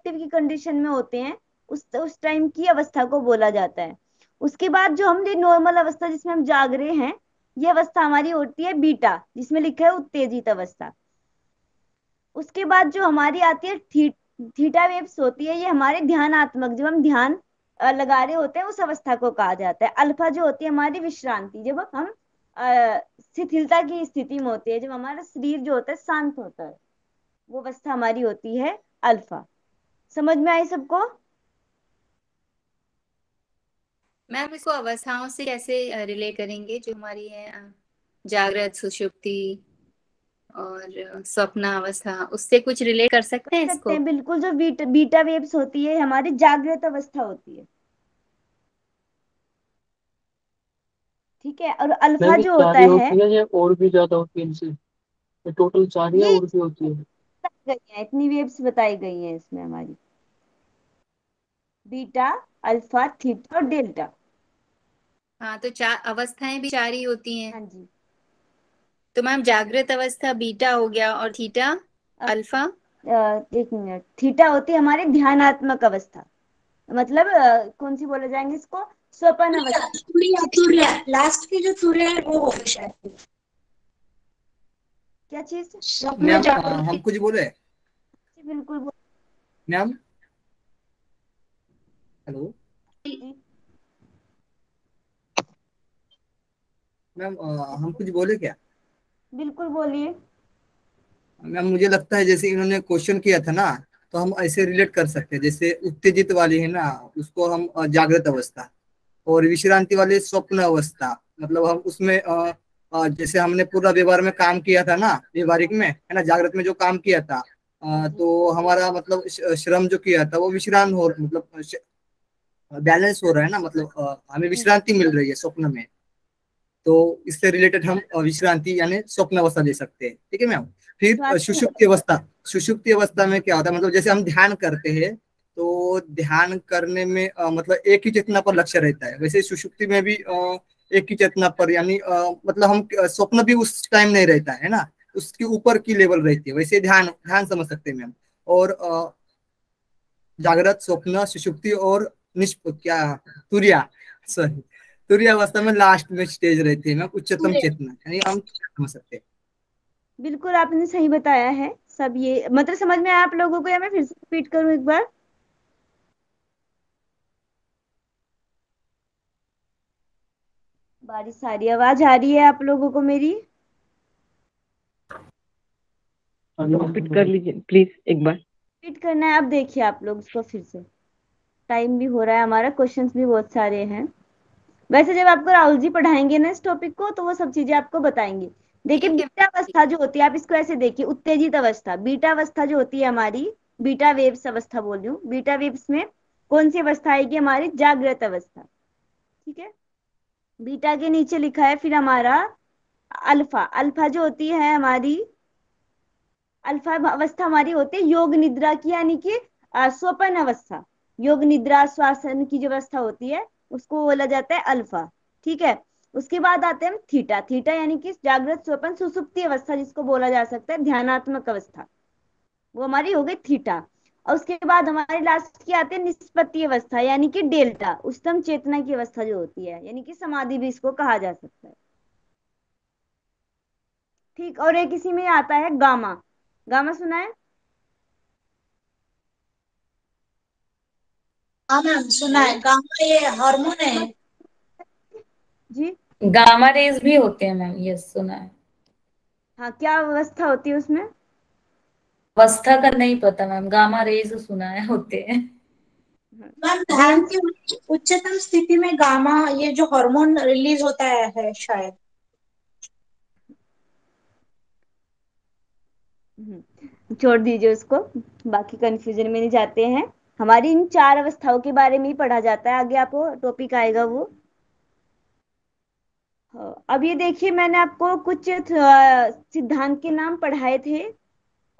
की कंडीशन में होते हैं, उस टाइम की अवस्था को बोला जाता है। उसके बाद जो हम नॉर्मल अवस्था जिसमें हम जाग रहे हैं, ये अवस्था हमारी होती है बीटा, जिसमें लिखा है उत्तेजित अवस्था। उसके बाद जो हमारी आती है थीटा वेव्स होती है, ये हमारे ध्यानात्मक, जब हम ध्यान लगा रहे होते हैं उस अवस्था को कहा जाता है। अल्फा जो होती है हमारी विश्रांति, जब हम शिथिलता की स्थिति में होती है, जब हमारा शरीर जो होता है शांत होता है, वो अवस्था हमारी होती है अल्फा। समझ में आई सबको? मैम इसको अवस्थाओं से कैसे रिले करेंगे जो हमारी है जागृत, सुषुप्ति और स्वप्न अवस्था, उससे कुछ रिलेट कर सकते हैं सकते इसको? हैं बिल्कुल। जो बीटा वेव्स होती है हमारी जागृत अवस्था होती है, ठीक है। और अल्फा मैम ये जो चार होता ही है, होती है या और भी ज्यादा होती है इनसे? ये टोटल चार ही है ये और भी होती है? बताई गई है, इतनी वेव्स बताई गई हैं इसमें हमारी, बीटा, अल्फा, थीटा और डेल्टा। हाँ, तो चार अवस्थाएं भी चार ही होती हैं। हाँ जी। तो मैम जागृत अवस्था बीटा हो गया, और थीटा, अब अल्फा? एक मिनट, थीटा होती है हमारी ध्यानात्मक अवस्था, मतलब कौन सी बोले जाएंगे इसको, स्वपन अवस्था। तुरिया तुरिया लास्ट की जो तुरिया है वो होगी शायद। क्या चीज? स्वप्न मैम हम जागृति। कुछ बोले? जी, बिल्कुल मैम हेलो जी, मैम हम कुछ बोले क्या? बिल्कुल बोलिए। मैम मुझे लगता है जैसे इन्होंने क्वेश्चन किया था ना, तो हम ऐसे रिलेट कर सकते हैं। जैसे उत्तेजित वाली है ना, उसको हम जागृत अवस्था, और विश्रांति वाली स्वप्न अवस्था। मतलब हम उसमें जैसे हमने पूरा व्यवहार में काम किया था ना, व्यवहारिक में है ना, जागृत में जो काम किया था, हाँ जी। तो हमारा मतलब श्रम जो किया था वो विश्राम हो, मतलब बैलेंस हो रहा है ना, मतलब हमें हाँ जी। विश्रांति मिल रही है स्वप्न में। तो इससे रिलेटेड हम विश्रांति यानी स्वप्न अवस्था ले सकते हैं, ठीक है मैम। फिर स्वास्थ्य। सुषुप्ति अवस्था। सुषुप्ति अवस्था में क्या होता है, मतलब जैसे हम ध्यान करते हैं, तो ध्यान करने में मतलब एक ही चेतना पर लक्ष्य रहता है, वैसे सुषुप्ति में भी एक ही चेतना पर, यानी मतलब हम स्वप्न भी उस टाइम नहीं रहता है ना, उसके ऊपर की लेवल रहती है, वैसे ध्यान ध्यान समझ सकते हैं मैम। और जागृत, स्वप्न, सुषुप्ति और निष्प क्या तुरिया, सॉरी, तुरिया अवस्था में लास्ट में स्टेज रहती है ना उच्चतम तुरिया चेतना, यानी हम समझ सकते हैं। बिल्कुल आपने सही बताया है सब, ये मतलब समझ में आया आप लोगों को, या मैं फिर से रिपीट करूं एक बार? बारिश आ रही है, आवाज आ रही है आप लोगों को मेरी? रिपीट कर लीजिए प्लीज एक बार। रिपीट करना है? अब देखिए आप लोग इसको फिर से, टाइम भी हो रहा है हमारा, क्वेश्चंस भी बहुत सारे हैं। वैसे जब आपको राहुल जी पढ़ाएंगे ना इस टॉपिक को, तो वो सब चीजें आपको बताएंगे। देखिए ठीक है। बीटा अवस्था जो होती है, आप इसको ऐसे देखिए, उत्तेजित अवस्था, बीटा अवस्था जो होती है हमारी, बीटा वेव्स अवस्था बोल रही हूँ, बीटा वेव्स में कौन सी अवस्था आएगी हमारी, जागृत अवस्था, ठीक है। बीटा के नीचे लिखा है फिर हमारा अल्फा। अल्फा जो होती है हमारी, अल्फा अवस्था हमारी होती है योग निद्रा की, यानी कि स्वपन अवस्था। योग निद्रा श्वासन की जो अवस्था होती है उसको बोला जाता है अल्फा, ठीक है। उसके बाद आते हैं हम थीटा। थीटा यानी कि जागृत स्वपन सुसुप्ति अवस्था, जिसको बोला जा सकता है ध्यानात्मक अवस्था, वो हमारी हो गई थीटा। और उसके बाद हमारी लास्ट की आती है निष्पत्ति अवस्था, यानी कि डेल्टा, उच्चतम चेतना की अवस्था जो होती है, यानी कि समाधि भी इसको कहा जा सकता है, ठीक। और एक इसी में आता है गामा। गामा सुना है? हाँ मैम सुना हेलो है, गामा ये हार्मोन है। जी। गामा रेज भी होते हैं मैम, यस सुना है। हाँ, क्या अवस्था होती है उसमें? अवस्था का नहीं पता मैम, गामा रेज सुना है होते हैं। मैम ध्यान रेंज। की उच्चतम स्थिति में गामा ये जो हार्मोन रिलीज होता है शायद। छोड़ दीजिए उसको, बाकी कंफ्यूजन में नहीं जाते हैं। हमारी इन चार अवस्थाओं के बारे में ही पढ़ा जाता है, आगे आपको टॉपिक आएगा वो। हाँ, अब ये देखिए, मैंने आपको कुछ सिद्धांत के नाम पढ़ाए थे,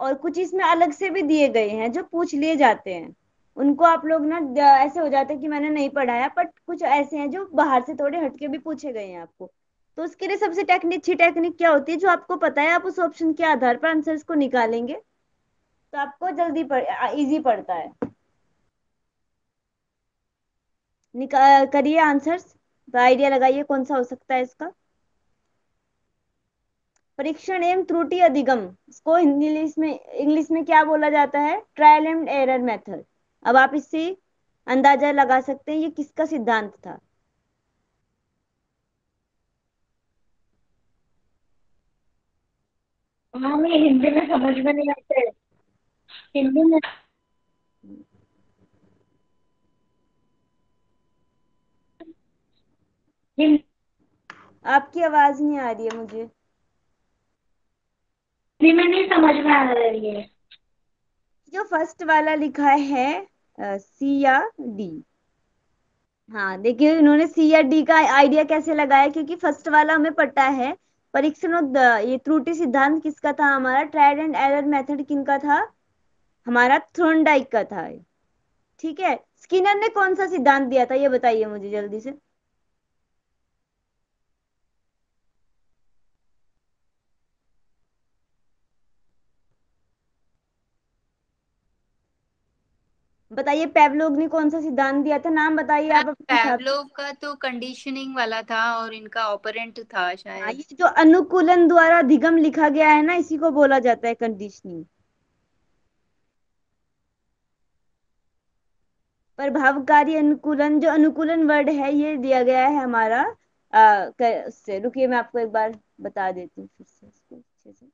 और कुछ इसमें अलग से भी दिए गए हैं जो पूछ लिए जाते हैं। उनको आप लोग ना ऐसे हो जाते हैं कि मैंने नहीं पढ़ाया, बट कुछ ऐसे हैं जो बाहर से थोड़े हटके भी पूछे गए हैं आपको। तो उसके लिए सबसे टेक्निक, अच्छी टेक्निक क्या होती है, जो आपको पता है आप उस ऑप्शन के आधार पर आंसर्स को निकालेंगे, तो आपको जल्दी इजी पड़ता है। करिए आंसर्स, तो आइडिया लगाइए कौन सा हो सकता है इसका। परीक्षण एवं त्रुटि अधिगम, इसको इंग्लिश में क्या बोला जाता है, ट्रायल एंड एरर मेथड। अब आप इससे अंदाजा लगा सकते हैं ये किसका सिद्धांत था। हमें हिंदी में समझ में नहीं आते, हिंदी में। हिंदी आपकी आवाज नहीं आ रही है मुझे। जी मैं नहीं समझ में आ रही है। जो फर्स्ट वाला लिखा है सी या डी। हाँ देखिए इन्होंने सी या डी का आइडिया कैसे लगाया, क्योंकि फर्स्ट वाला हमें पता है। परीक्षण और ये त्रुटि सिद्धांत किसका था हमारा, ट्रायल एंड एरर मेथड किनका था, हमारा थ्रोनडाइक का था। ठीक है, स्किनर ने कौन सा सिद्धांत दिया था ये बताइए मुझे जल्दी से। बताइए पेवलोग ने कौन सा सिद्धांत दिया था, नाम बताइए मैम आप अपने हिसाब से। पैवलोव का तो कंडीशनिंग वाला था और इनका ऑपरेंट था हाँ, शायद। ये जो अनुकूलन द्वारा अधिगम लिखा गया है ना, इसी को बोला जाता है कंडीशनिंग। प्रभावकारी अनुकूलन, जो अनुकूलन वर्ड है ये दिया गया है हमारा उससे, रुकिए मैं आपको एक बार बता देती हूँ फिर से इसको अच्छे से।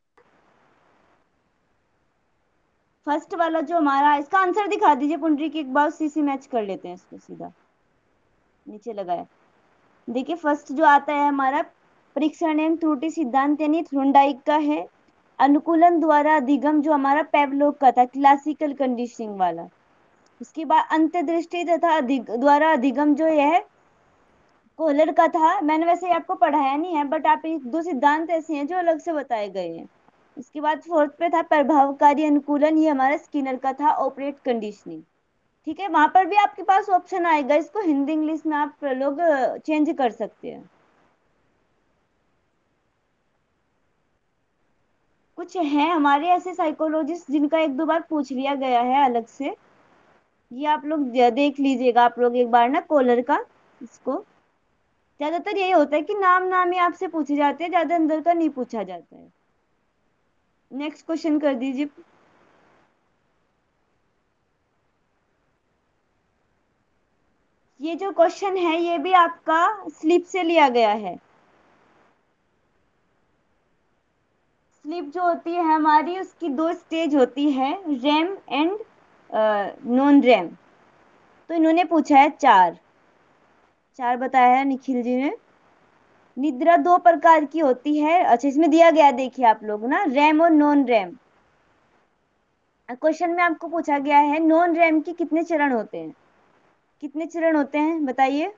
फर्स्ट वाला जो हमारा, इसका आंसर दिखा दीजिए पुंडरी की, एक बार उसी से मैच कर लेते हैं इसको सीधा नीचे लगाया। देखिए फर्स्ट जो आता है हमारा परीक्षण एवं त्रुटि सिद्धांत यानी थ्रोनडाइक का है। अनुकूलन द्वारा अधिगम जो हमारा पेवलोव का था, क्लासिकल कंडीशनिंग वाला। उसके बाद अंतर्दृष्टि तथा द्वारा अधिगम जो है कोहलर का था। मैंने वैसे आपको पढ़ाया नहीं है, बट आप एक दो सिद्धांत ऐसे हैं जो अलग से बताए गए हैं। उसके बाद फोर्थ पे था प्रभावकारी अनुकूलन, ये हमारा स्किनर का था, ऑपरेट कंडीशनिंग। ठीक है, वहां पर भी आपके पास ऑप्शन आएगा, इसको हिंदी इंग्लिश में आप लोग चेंज कर सकते हैं। कुछ हैं हमारे ऐसे साइकोलॉजिस्ट जिनका एक दो बार पूछ लिया गया है अलग से, ये आप लोग देख लीजिएगा आप लोग एक बार ना कोलर का इसको। ज्यादातर यही होता है कि नाम नाम ही आपसे पूछे जाते हैं, ज्यादा अंदर का नहीं पूछा जाता है। नेक्स्ट क्वेश्चन कर दीजिए। ये जो क्वेश्चन है ये भी आपका स्लीप से लिया गया है। स्लीप जो होती है हमारी, उसकी दो स्टेज होती है, रेम एंड नॉन रेम। तो इन्होंने पूछा है चार, चार बताया है निखिल जी ने। निद्रा दो प्रकार की होती है, अच्छा इसमें दिया गया है, देखिए आप लोग ना, रैम और नॉन रैम। क्वेश्चन में आपको पूछा गया है नॉन रैम के कितने चरण होते हैं, कितने चरण होते हैं बताइए।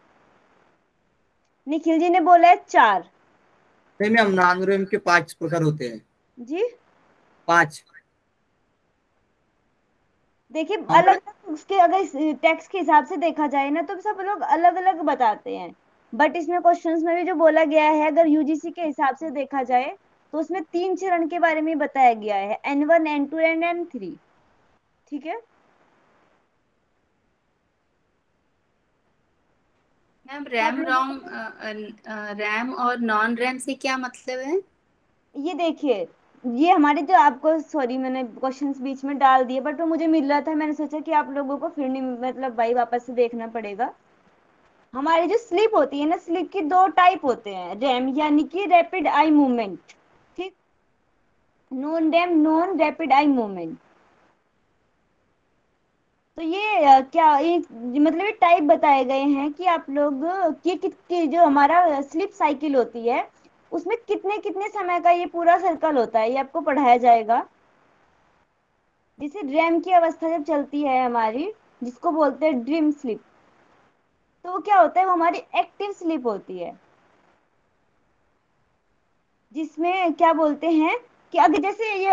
निखिल जी ने बोला है चार। नहीं मैम, नॉन रेम के 5 प्रकार होते हैं। जी 5। देखिए हाँ अलग अलग उसके, अगर टेक्स्ट के हिसाब से देखा जाए ना तो सब लोग अलग अलग बताते हैं। बट इसमें क्वेश्चंस में भी जो बोला गया है, अगर यूजीसी के हिसाब से देखा जाए तो उसमें तीन चरण के बारे में बताया गया है, N1 N2 एंड N3। ठीक है, मैम तो आप लोगों को रैम और नॉन रैम से क्या मतलब है? ये देखिए, ये हमारे जो आपको, सॉरी मैंने क्वेश्चंस बीच में डाल दिए बट वो मुझे मिल रहा था, मैंने सोचा कि आप लोगों को फिर नहीं, मतलब भाई वापस से देखना पड़ेगा। हमारी जो स्लीप होती है ना, स्लीप की दो टाइप होते हैं, रैम यानी कि रैपिड आई मूवमेंट, ठीक, non RAM non rapid eye movement. तो ये क्या ये मतलब ये टाइप बताए गए हैं कि आप लोग कि जो हमारा स्लीप साइकिल होती है उसमें कितने कितने समय का ये पूरा सर्कल होता है, ये आपको पढ़ाया जाएगा। जैसे रैम की अवस्था जब चलती है हमारी, जिसको बोलते हैं ड्रीम स्लीप, तो वो क्या होता है, वो हमारी एक्टिव स्लीप होती है, जिसमें क्या बोलते हैं कि अगर जैसे ये,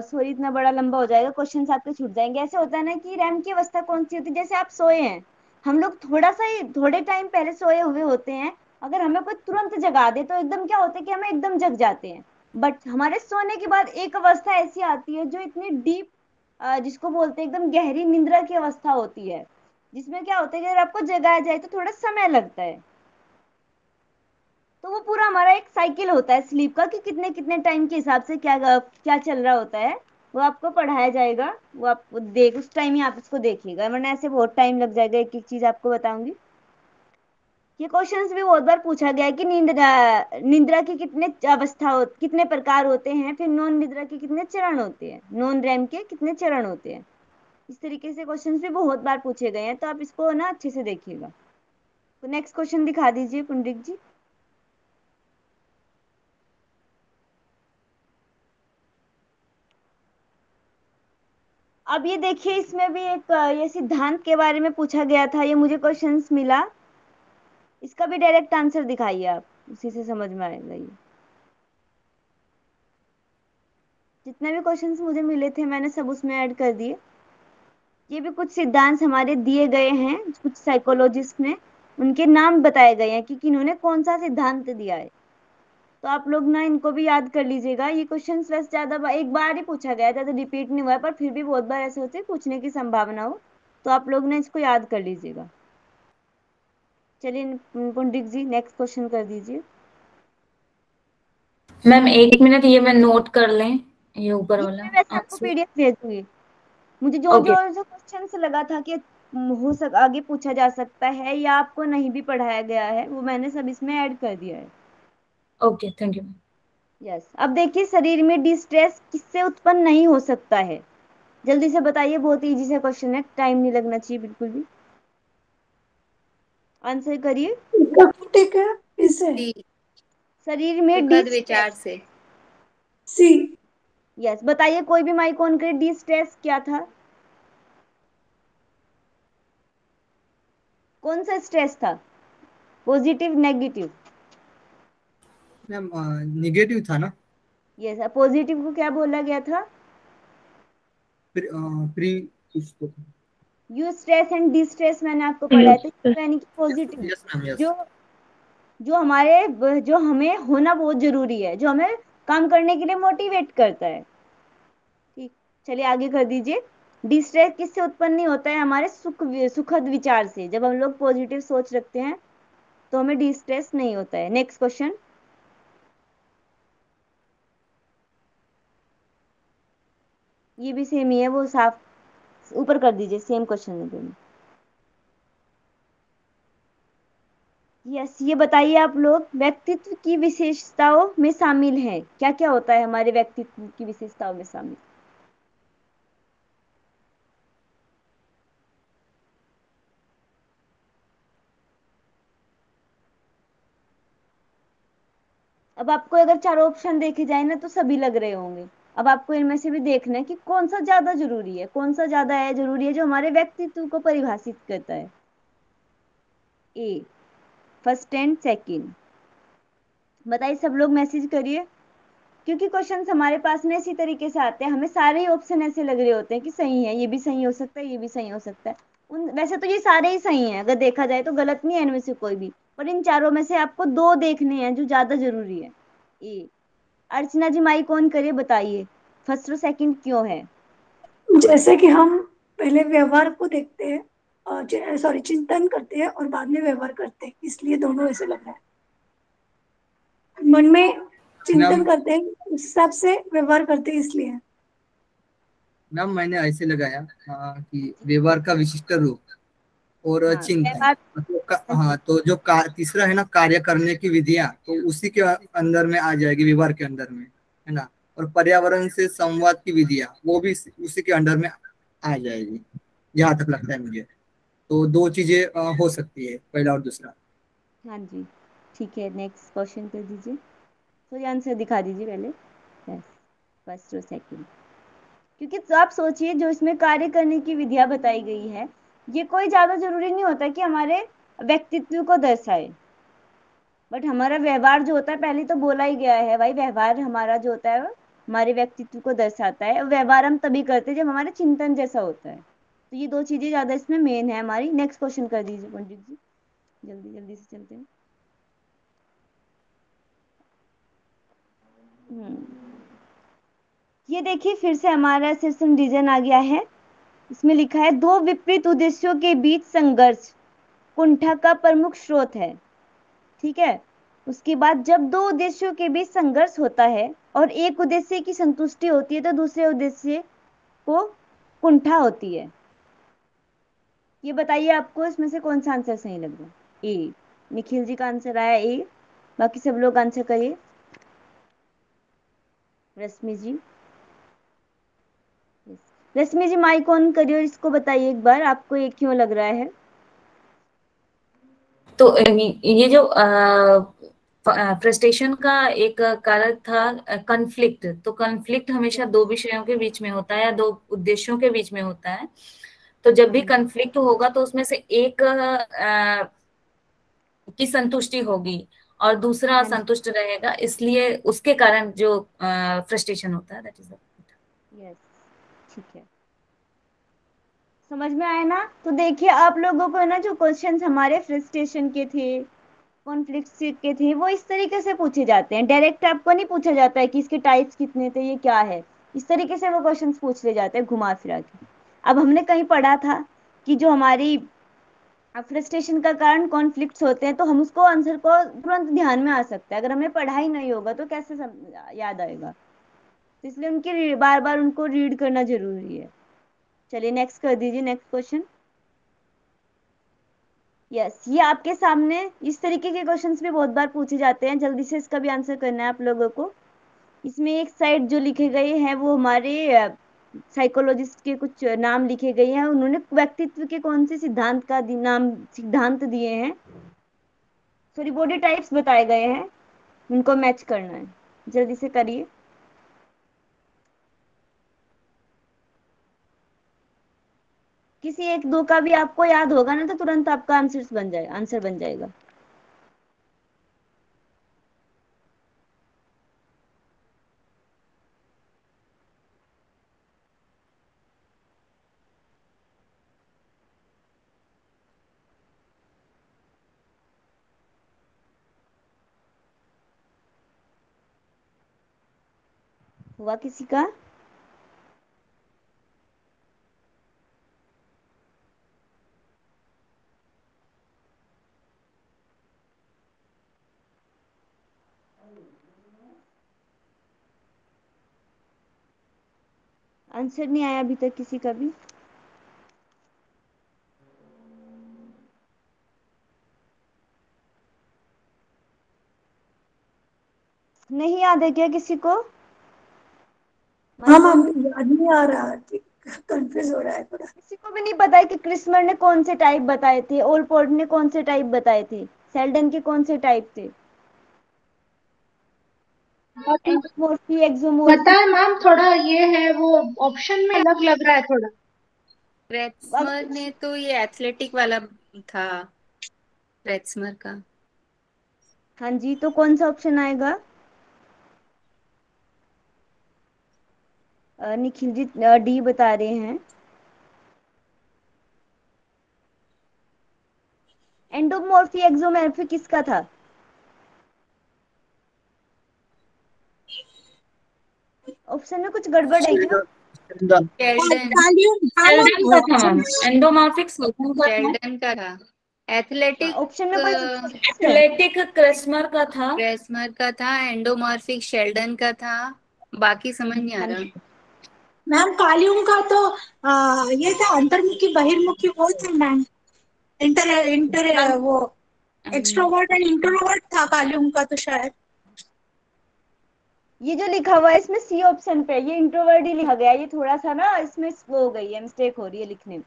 सॉरी इतना बड़ा लंबा हो जाएगा, क्वेश्चन आपके छूट जाएंगे। ऐसे होता है ना कि रैम की अवस्था कौन सी होती है, जैसे आप सोए हैं, हम लोग थोड़ा सा ही थोड़े टाइम पहले सोए हुए होते हैं, अगर हमें कोई तुरंत जगा दे तो एकदम क्या होता है कि हमें एकदम जग जाते हैं। बट हमारे सोने के बाद एक अवस्था ऐसी आती है जो इतनी डीप, जिसको बोलते हैं एकदम गहरी निंद्रा की अवस्था होती है, जिसमें क्या होता है कि अगर आपको जगाया जाए तो थोड़ा समय लगता है। तो वो पूरा हमारा एक साइकिल होता है स्लीप का, कि कितने कितने टाइम के हिसाब से क्या क्या चल रहा होता है, वो आपको पढ़ाया जाएगा। वो आप देख उस टाइम ही आप इसको देखिएगा, वरना ऐसे बहुत टाइम लग जाएगा, एक एक चीज आपको बताऊंगी। ये क्वेश्चंस भी बहुत बार पूछा गया है कि निद्रा के कितने कितने प्रकार होते हैं, फिर नॉन निद्रा के कितने चरण होते हैं, नॉन रैम के कितने चरण होते हैं। इस तरीके से क्वेश्चंस भी बहुत बार पूछे गए हैं, तो आप इसको ना अच्छे से देखिएगा। तो नेक्स्ट क्वेश्चन दिखा दीजिए पुंडरिक जी। अब ये देखिए, इसमें भी एक ये सिद्धांत के बारे में पूछा गया था, ये मुझे क्वेश्चंस मिला। इसका भी डायरेक्ट आंसर दिखाइए आप, उसी से समझ में आएगा ये। जितने भी क्वेश्चंस मुझे मिले थे मैंने सब उसमें ऐड कर दिए। ये भी कुछ सिद्धांत हमारे दिए गए हैं, कुछ साइकोलॉजिस्ट ने, उनके नाम बताए गए हैं कि किन्होंने कौन सा सिद्धांत दिया है। तो आप लोग ना इनको भी याद कर लीजिएगा। ये क्वेश्चंस वैसे ज्यादा एक बार ही पूछा गया था, तो रिपीट नहीं हुआ है, पर फिर भी बहुत बार ऐसे होते हैं पूछने की संभावना हो, तो आप लोग ना इसको याद कर लीजिएगा। चलिए पुंडित जी नेक्स्ट क्वेश्चन कर दीजिए। मैम 1 मिनट, ये मैं नोट कर लें, ये ऊपर ये वाला मैं वैसे आपको आंसर। पीडीएफ भेज दूंगी। मुझे जो ओके जो क्वेश्चन से लगा था कि आगे पूछा जा सकता है या आपको नहीं भी पढ़ाया गया है, वो मैंने सब इसमें ऐड कर दिया है। Okay, thank you. यस, अब देखिए शरीर में डिस्ट्रेस किससे उत्पन्न नहीं हो सकता है? जल्दी से बताइए, बहुत इजी सा क्वेश्चन है, टाइम नहीं लगना चाहिए बिल्कुल भी। आंसर करिए। ठीक है, इसे सी, शरीर में सुखद विचार डिस्ट्रेस। से। सी। यस, बताइए कोई भी माइक ऑन करे, डिस्ट्रेस क्या था? कौन सा स्ट्रेस था? Positive negative? मैम निगेटिव था ना। यस, पॉजिटिव को क्या बोला गया था? प्री कुछ तो। यू स्ट्रेस एंड डिस्ट्रेस मैंने आपको पढ़ाया था, यानी कि पॉजिटिव। Yes ma'am, yes. जो जो हमें होना बहुत जरूरी है, जो हमें काम करने के लिए मोटिवेट करता है। ठीक, चलिए आगे कर दीजिए। डिस्ट्रेस किससे उत्पन्न नहीं होता है? हमारे सुखद विचार से। जब हम लोग पॉजिटिव सोच रखते हैं तो हमें डिस्ट्रेस नहीं होता है। Next question. ये भी सेम ही है, वो साफ ऊपर कर दीजिए, सेम क्वेश्चन है दोनों। यस, ये बताइए आप लोग, व्यक्तित्व की विशेषताओं में शामिल है क्या? क्या होता है हमारे व्यक्तित्व की विशेषताओं में शामिल? अब आपको अगर चारों ऑप्शन देखे जाए ना तो सभी लग रहे होंगे। अब आपको इनमें से भी देखना है कि कौन सा ज्यादा जरूरी है, कौन सा ज्यादा है जरूरी है जो हमारे व्यक्तित्व को परिभाषित करता है। ए, फर्स्ट एंड सेकंड। बताइए, सब लोग मैसेज करिए, क्योंकि क्वेश्चंस हमारे पास में इसी तरीके से आते हैं, हमें सारे ही ऑप्शन ऐसे लग रहे होते हैं कि सही है, ये भी सही हो सकता है, ये भी सही हो सकता है। वैसे तो ये सारे ही सही हैं, अगर देखा जाए तो गलत नहीं है इनमें से कोई भी, पर इन चारों में से आपको दो देखने हैं जो ज्यादा जरूरी है। ए, अर्चना जी माइक ऑन करिए, बताइए फर्स्ट और सेकंड क्यों है? जैसे कि हम पहले व्यवहार को देखते हैं और सॉरी चिंतन करते हैं और बाद में व्यवहार करते हैं, इसलिए दोनों ऐसे लग रहा है। मन में चिंतन मैम करते हैं, उस हिसाब से व्यवहार करते हैं, इसलिए। मैम मैंने ऐसे लगाया कि व्यवहार का विशिष्ट रूप और हाँ, चिंतन, व्यवहार। मतलब हाँ, तो जो तीसरा है ना, कार्य करने की विधियां, तो उसी के अंदर में आ जाएगी, व्यवहार के अंदर में, है ना। और पर्यावरण से संवाद की विधियां, वो भी उसी के अंडर में आ जाएगी, जहां तक लगता है मुझे। तो दो चीजें हो सकती है, पहला और दूसरा। हाँ जी, ठीक है, नेक्स्ट क्वेश्चन कर दीजिए। तो ये आंसर दिखा दीजिए पहले। यस, फर्स्ट और सेकंड। क्योंकि तो आप सोचिए, जो इसमें कार्य करने की विधियां बताई गई है, ये कोई ज्यादा जरूरी नहीं होता कि हमारे व्यक्तित्व को दर्शाए, बट हमारा व्यवहार जो होता है, पहले तो बोला ही गया है भाई, व्यवहार हमारा जो होता है वो हमारे व्यक्तित्व को दर्शाता है। और व्यवहार हम तभी करते हैं जब हमारे चिंतन जैसा होता है। तो ये दो चीजें ज्यादा इसमें मेन है हमारी। नेक्स्ट क्वेश्चन कर दीजिए पंडित जी, जल्दी जल्दी से चलते हैं। ये देखिए, फिर से हमारा सेशन रीजन आ गया है। इसमें लिखा है, दो विपरीत उद्देश्यों के बीच संघर्ष कुंठा का प्रमुख स्रोत है। ठीक है, उसके बाद जब दो उद्देश्यों के बीच संघर्ष होता है और एक उद्देश्य की संतुष्टि होती है तो दूसरे उद्देश्य को कुंठा होती है। ये बताइए आपको इसमें से कौन सा आंसर सही लग रहा है? ए, निखिल जी का आंसर आया ए। बाकी सब लोग आंसर करिए। रश्मि जी, रश्मि जी माइक ऑन करिए और इसको बताइए एक बार, आपको ये क्यों लग रहा है? तो ये जो फ्रस्ट्रेशन का एक कारक था कॉन्फ्लिक्ट। तो कॉन्फ्लिक्ट हमेशा दो विषयों के बीच में होता है या दो उद्देश्यों के बीच में होता है। तो जब भी कॉन्फ्लिक्ट होगा तो उसमें से एक की संतुष्टि होगी और दूसरा असंतुष्ट रहेगा, इसलिए उसके कारण जो फ्रस्ट्रेशन होता है, दैट इज यस, ठीक है, समझ में आया ना। तो देखिए आप लोगों को ना जो क्वेश्चंस हमारे फ्रस्ट्रेशन के थे, कॉन्फ्लिक्ट के थे, वो इस तरीके से पूछे जाते हैं। डायरेक्ट आपको नहीं पूछा जाता है कि इसके टाइप्स कितने थे, ये क्या है। इस तरीके से वो क्वेश्चंस पूछ ले जाते हैं घुमा फिरा के। अब हमने कहीं पढ़ा था कि जो हमारी फ्रस्ट्रेशन का कारण कॉन्फ्लिक्ट्स होते हैं, तो हम उसको आंसर को तुरंत ध्यान में आ सकता है। अगर हमें पढ़ा ही नहीं होगा तो कैसे याद आएगा। तो इसलिए उनकी बार बार उनको रीड करना जरूरी है। चलिए नेक्स्ट कर दीजिए, नेक्स्ट क्वेश्चन। यस, ये आपके सामने इस तरीके के क्वेश्चंस भी बहुत बार पूछे जाते हैं। जल्दी से इसका भी आंसर करना है आप लोगों को। इसमें एक साइड जो लिखे गए हैं वो हमारे साइकोलॉजिस्ट के कुछ नाम लिखे गए हैं। उन्होंने व्यक्तित्व के कौन से सिद्धांत का नाम सिद्धांत दिए हैं, सॉरी बॉडी टाइप्स बताए गए हैं, उनको मैच करना है। जल्दी से करिए। किसी एक दो का भी आपको याद होगा ना तो तुरंत आपका आंसर बन जाएगा। हुआ किसी का? आंसर नहीं आया अभी तक किसी का भी? नहीं याद है क्या किसी को? हाँ मैम, याद नहीं आ रहा, कंफ्यूज हो रहा है थोड़ा। किसी को भी नहीं पता है कि क्रिस्मर ने कौन से टाइप बताए थे, ओलपोर्ट ने कौन से टाइप बताए थे, सेल्डन के कौन से टाइप थे? एंडोमॉर्फी, एक्सोमॉर्फी। पता है मैम, थोड़ा ये है वो ऑप्शन में अलग लग रहा है थोड़ा। क्रेट्समर ने तो ये एथलेटिक वाला था, क्रेट्समर का। हाँ जी, तो कौन सा ऑप्शन आएगा? निखिल जी डी बता रहे हैं। एंडोमॉर्फी एक्सोमॉर्फी किसका था? ऑप्शन में कुछ गड़बड़ है क्या? एंडोमॉर्फिक शेल्डन का था। एथलेटिक ऑप्शन में कोई option है? एथलेटिक क्रेस्मर का था। क्रेस्मर का था। एंडोमॉर्फिक शेल्डन का था। बाकी समझ नहीं आ रहा। मैम कालियम का तो ये था अंतर्मुखी बहिर्मुखी, वो था मैम। इंटर वो एक्सट्रोवर्ट एंड इंट्रोवर्ट था कालियम का तो शायद। ये जो लिखा हुआ है इसमें सी ऑप्शन पे ये इंट्रोवर्ट ही लिखा गया है। ये थोड़ा सा ना इसमें वो हो गई है, मिस्टेक हो रही है लिखने में।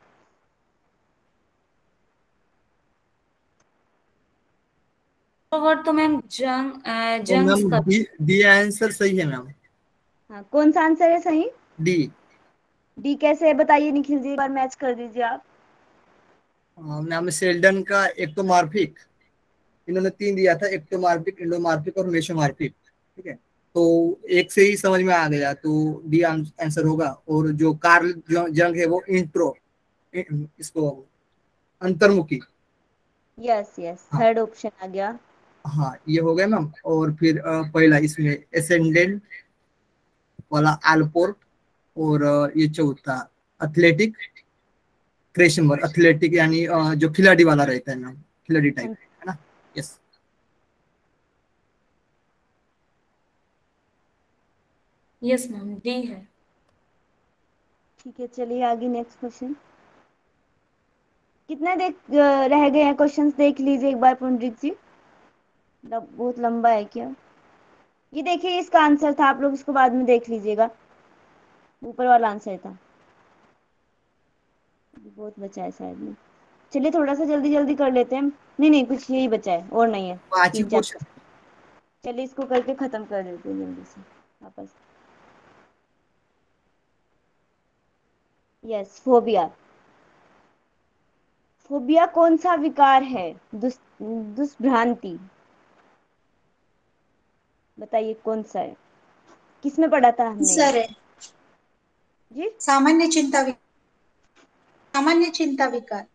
इंट्रोवर्ट तो मैम जंग्स मैम का। डी आंसर सही है मैम। हाँ, कौन सा आंसर है सही? डी। डी कैसे है बताइए निखिल जी, एक बार मैच कर दीजिए आप। मैम शेल्डन का एक्टोमॉर्फिक, इन्होंने 3 दिया था, एक्टोमॉर्फिक, एंडोमॉर्फिक और मेसोमॉर्फिक। ठीक है, तो एक से ही समझ में आ गया, तो डी आंसर होगा। और जो कार्ल जंग है वो इसको अंतर्मुखी। यस यस, थर्ड ऑप्शन आ गया। हाँ, ये हो गया मैम। और फिर पहला इसमें एसेंडेंट वाला एल्पोर्ट, और ये चौथा एथलेटिक क्रेशनबर। एथलेटिक यानी जो खिलाड़ी वाला रहता है मैम, खिलाड़ी टाइप, है ना। यस। यस मैम, डी है। ठीक है, चलिए आगे नेक्स्ट क्वेश्चन। कितने रह गए हैं क्वेश्चंस देख लीजिए एक बार पुंडरिक जी। बहुत लंबा है क्या? ये देखिए इसका आंसर था, आप लोग इसको बाद में देख लीजिएगा, ऊपर वाला आंसर था। बहुत बचा है शायद में। चलिए थोड़ा सा जल्दी जल्दी कर लेते हैं। नहीं नहीं, कुछ यही बचा है और नहीं है। 5 ही 3-4। क्वेश्चन। चलिए इसको करके खत्म कर देते हैं जल्दी से वापस। Yes, phobia. फोबिया कौन सा विकार है? दुष्भ्रांति। बताइए कौन सा है? किसमें पढ़ा था हमने सर है जी? सामान्य चिंता विकार।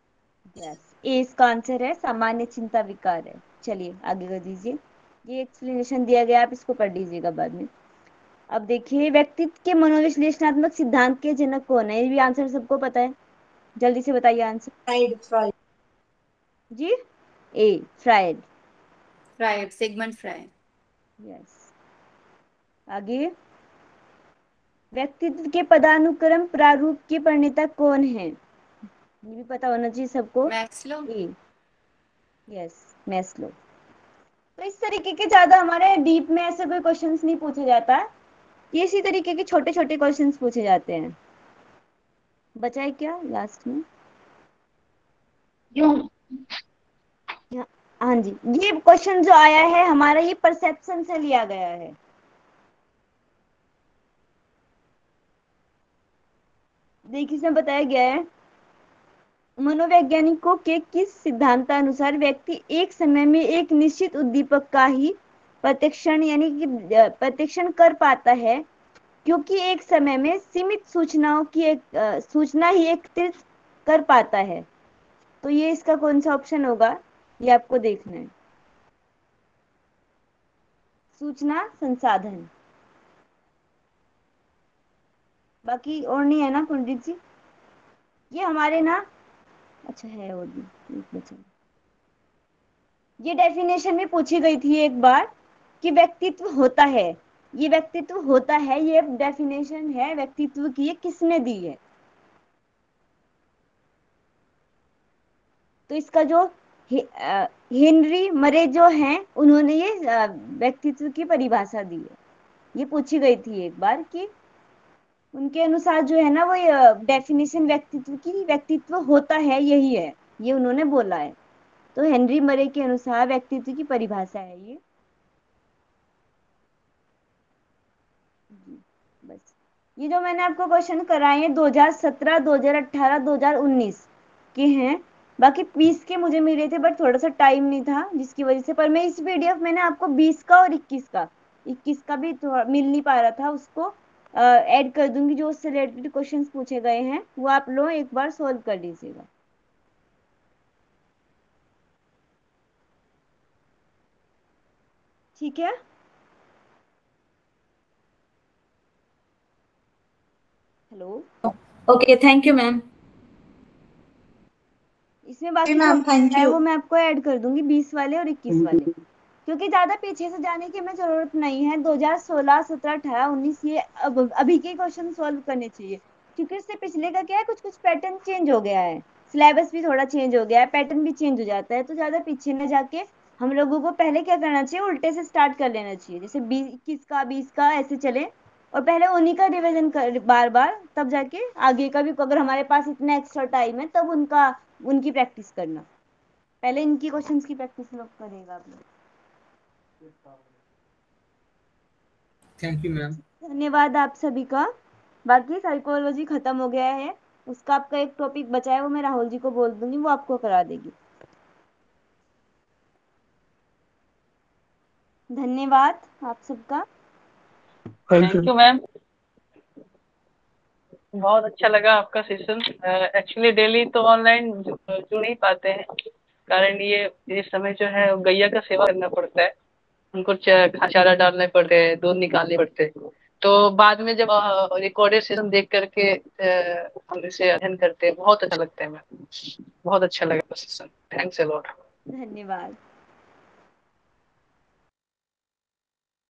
यस, ए इसका आंसर है, सामान्य चिंता विकार है। चलिए आगे कर दीजिए। ये एक्सप्लेनेशन दिया गया, आप इसको पढ़ लीजिएगा बाद में। अब देखिए, व्यक्तित्व के मनोविश्लेषणात्मक सिद्धांत के जनक कौन है? ये भी आंसर सबको पता है, जल्दी से बताइए आंसर। फ्राइड। जी, A Freud. Freud, Sigmund Freud. Yes. आगे, व्यक्तित्व के पदानुक्रम प्रारूप के प्रणेता कौन है? ये भी पता होना चाहिए सबको। मैस्लो। Yes, Maslow. तो इस तरीके के ज्यादा हमारे डीप में ऐसे कोई क्वेश्चंस नहीं पूछे जाता है, ये इसी तरीके के छोटे छोटे क्वेश्चंस पूछे जाते हैं। बचा है क्या लास्ट में? हाँ जी, ये क्वेश्चन जो आया है हमारा, ये परसेप्शन से लिया गया है। देखिए, इसमें बताया गया है, मनोवैज्ञानिकों के किस सिद्धांतानुसार व्यक्ति एक समय में एक निश्चित उद्दीपक का ही प्रत्यक्षण यानी कि प्रत्यक्षण कर पाता है, क्योंकि एक समय में सीमित सूचनाओं की एक सूचना ही एकत्रित कर पाता है। तो ये इसका कौन सा ऑप्शन होगा, ये आपको देखना है। सूचना संसाधन। बाकी और नहीं है ना पंडित जी? ये हमारे ना, अच्छा है और भी एक बचा। ये डेफिनेशन में पूछी गई थी एक बार कि व्यक्तित्व होता है, ये व्यक्तित्व होता है, ये डेफिनेशन है व्यक्तित्व की, ये किसने दी है? तो इसका जो हेनरी मरे जो हैं, उन्होंने ये व्यक्तित्व की परिभाषा दी है। ये पूछी गई थी एक बार कि उनके अनुसार जो है ना, वो डेफिनेशन व्यक्तित्व की, व्यक्तित्व होता है यही है, ये उन्होंने बोला है। तो हेनरी मरे के अनुसार व्यक्तित्व की परिभाषा है ये। बस ये जो मैंने आपको क्वेश्चन कराए हैं 2017, 2018, 2019 के हैं। बाकी 20 के मुझे मिले थे, बट थोड़ा सा टाइम नहीं था जिसकी वजह से। पर मैं इस पीडीएफ में ना आपको 20 का और 21 का भी मिल नहीं पा रहा था, उसको ऐड कर दूंगी। जो उससे रिलेटेड क्वेश्चंस पूछे गए हैं वो आप लोग एक बार सोल्व कर लीजिएगा, ठीक है? Hello, okay, thank you ma'am. इसमें बाकी जो मैम थैंक है यू। वो मैं आपको ऐड कर दूंगी, 20 वाले और 21 वाले, क्योंकि ज्यादा पीछे से जाने की हमें जरूरत नहीं है। 2016, 17, 18, 19 ये अभी के क्वेश्चन सॉल्व करने चाहिए, क्योंकि इससे पिछले का क्या है, कुछ कुछ पैटर्न चेंज हो गया है, सिलेबस भी थोड़ा चेंज हो गया है, पैटर्न भी चेंज हो जाता है। तो ज्यादा पीछे न जाके हम लोगों को पहले क्या करना चाहिए, उल्टे से स्टार्ट कर लेना चाहिए, जैसे 21 का 20 का ऐसे चले, और पहले उन्हीं का रिवीजन कर बार बार, तब जाके आगे का भी, अगर हमारे पास इतना एक्स्ट्रा टाइम है तब उनकी प्रैक्टिस करना। पहले इनकी क्वेश्चंस की प्रैक्टिस लोग करेगा आप लोग। Thank you ma'am. धन्यवाद आप सभी का। बाकी साइकोलॉजी खत्म हो गया है, उसका आपका एक टॉपिक बचा है, वो मैं राहुल जी को बोल दूंगी, वो आपको करा देगी। धन्यवाद आप सबका। Thank you ma'am. बहुत अच्छा लगा आपका सेशन। एक्चुअली डेली तो ऑनलाइन जुड़ नहीं पाते हैं, कारण ये समय जो है गैया का सेवा करना पड़ता है, उनको चारा डालने पड़ते हैं, दूध निकालने पड़ते हैं। तो बाद में जब रिकॉर्डेड सेशन देख करके हम इसे अध्ययन करते हैं, बहुत अच्छा लगता है मैम, बहुत अच्छा लगा सेशन। Thanks a lot. धन्यवाद।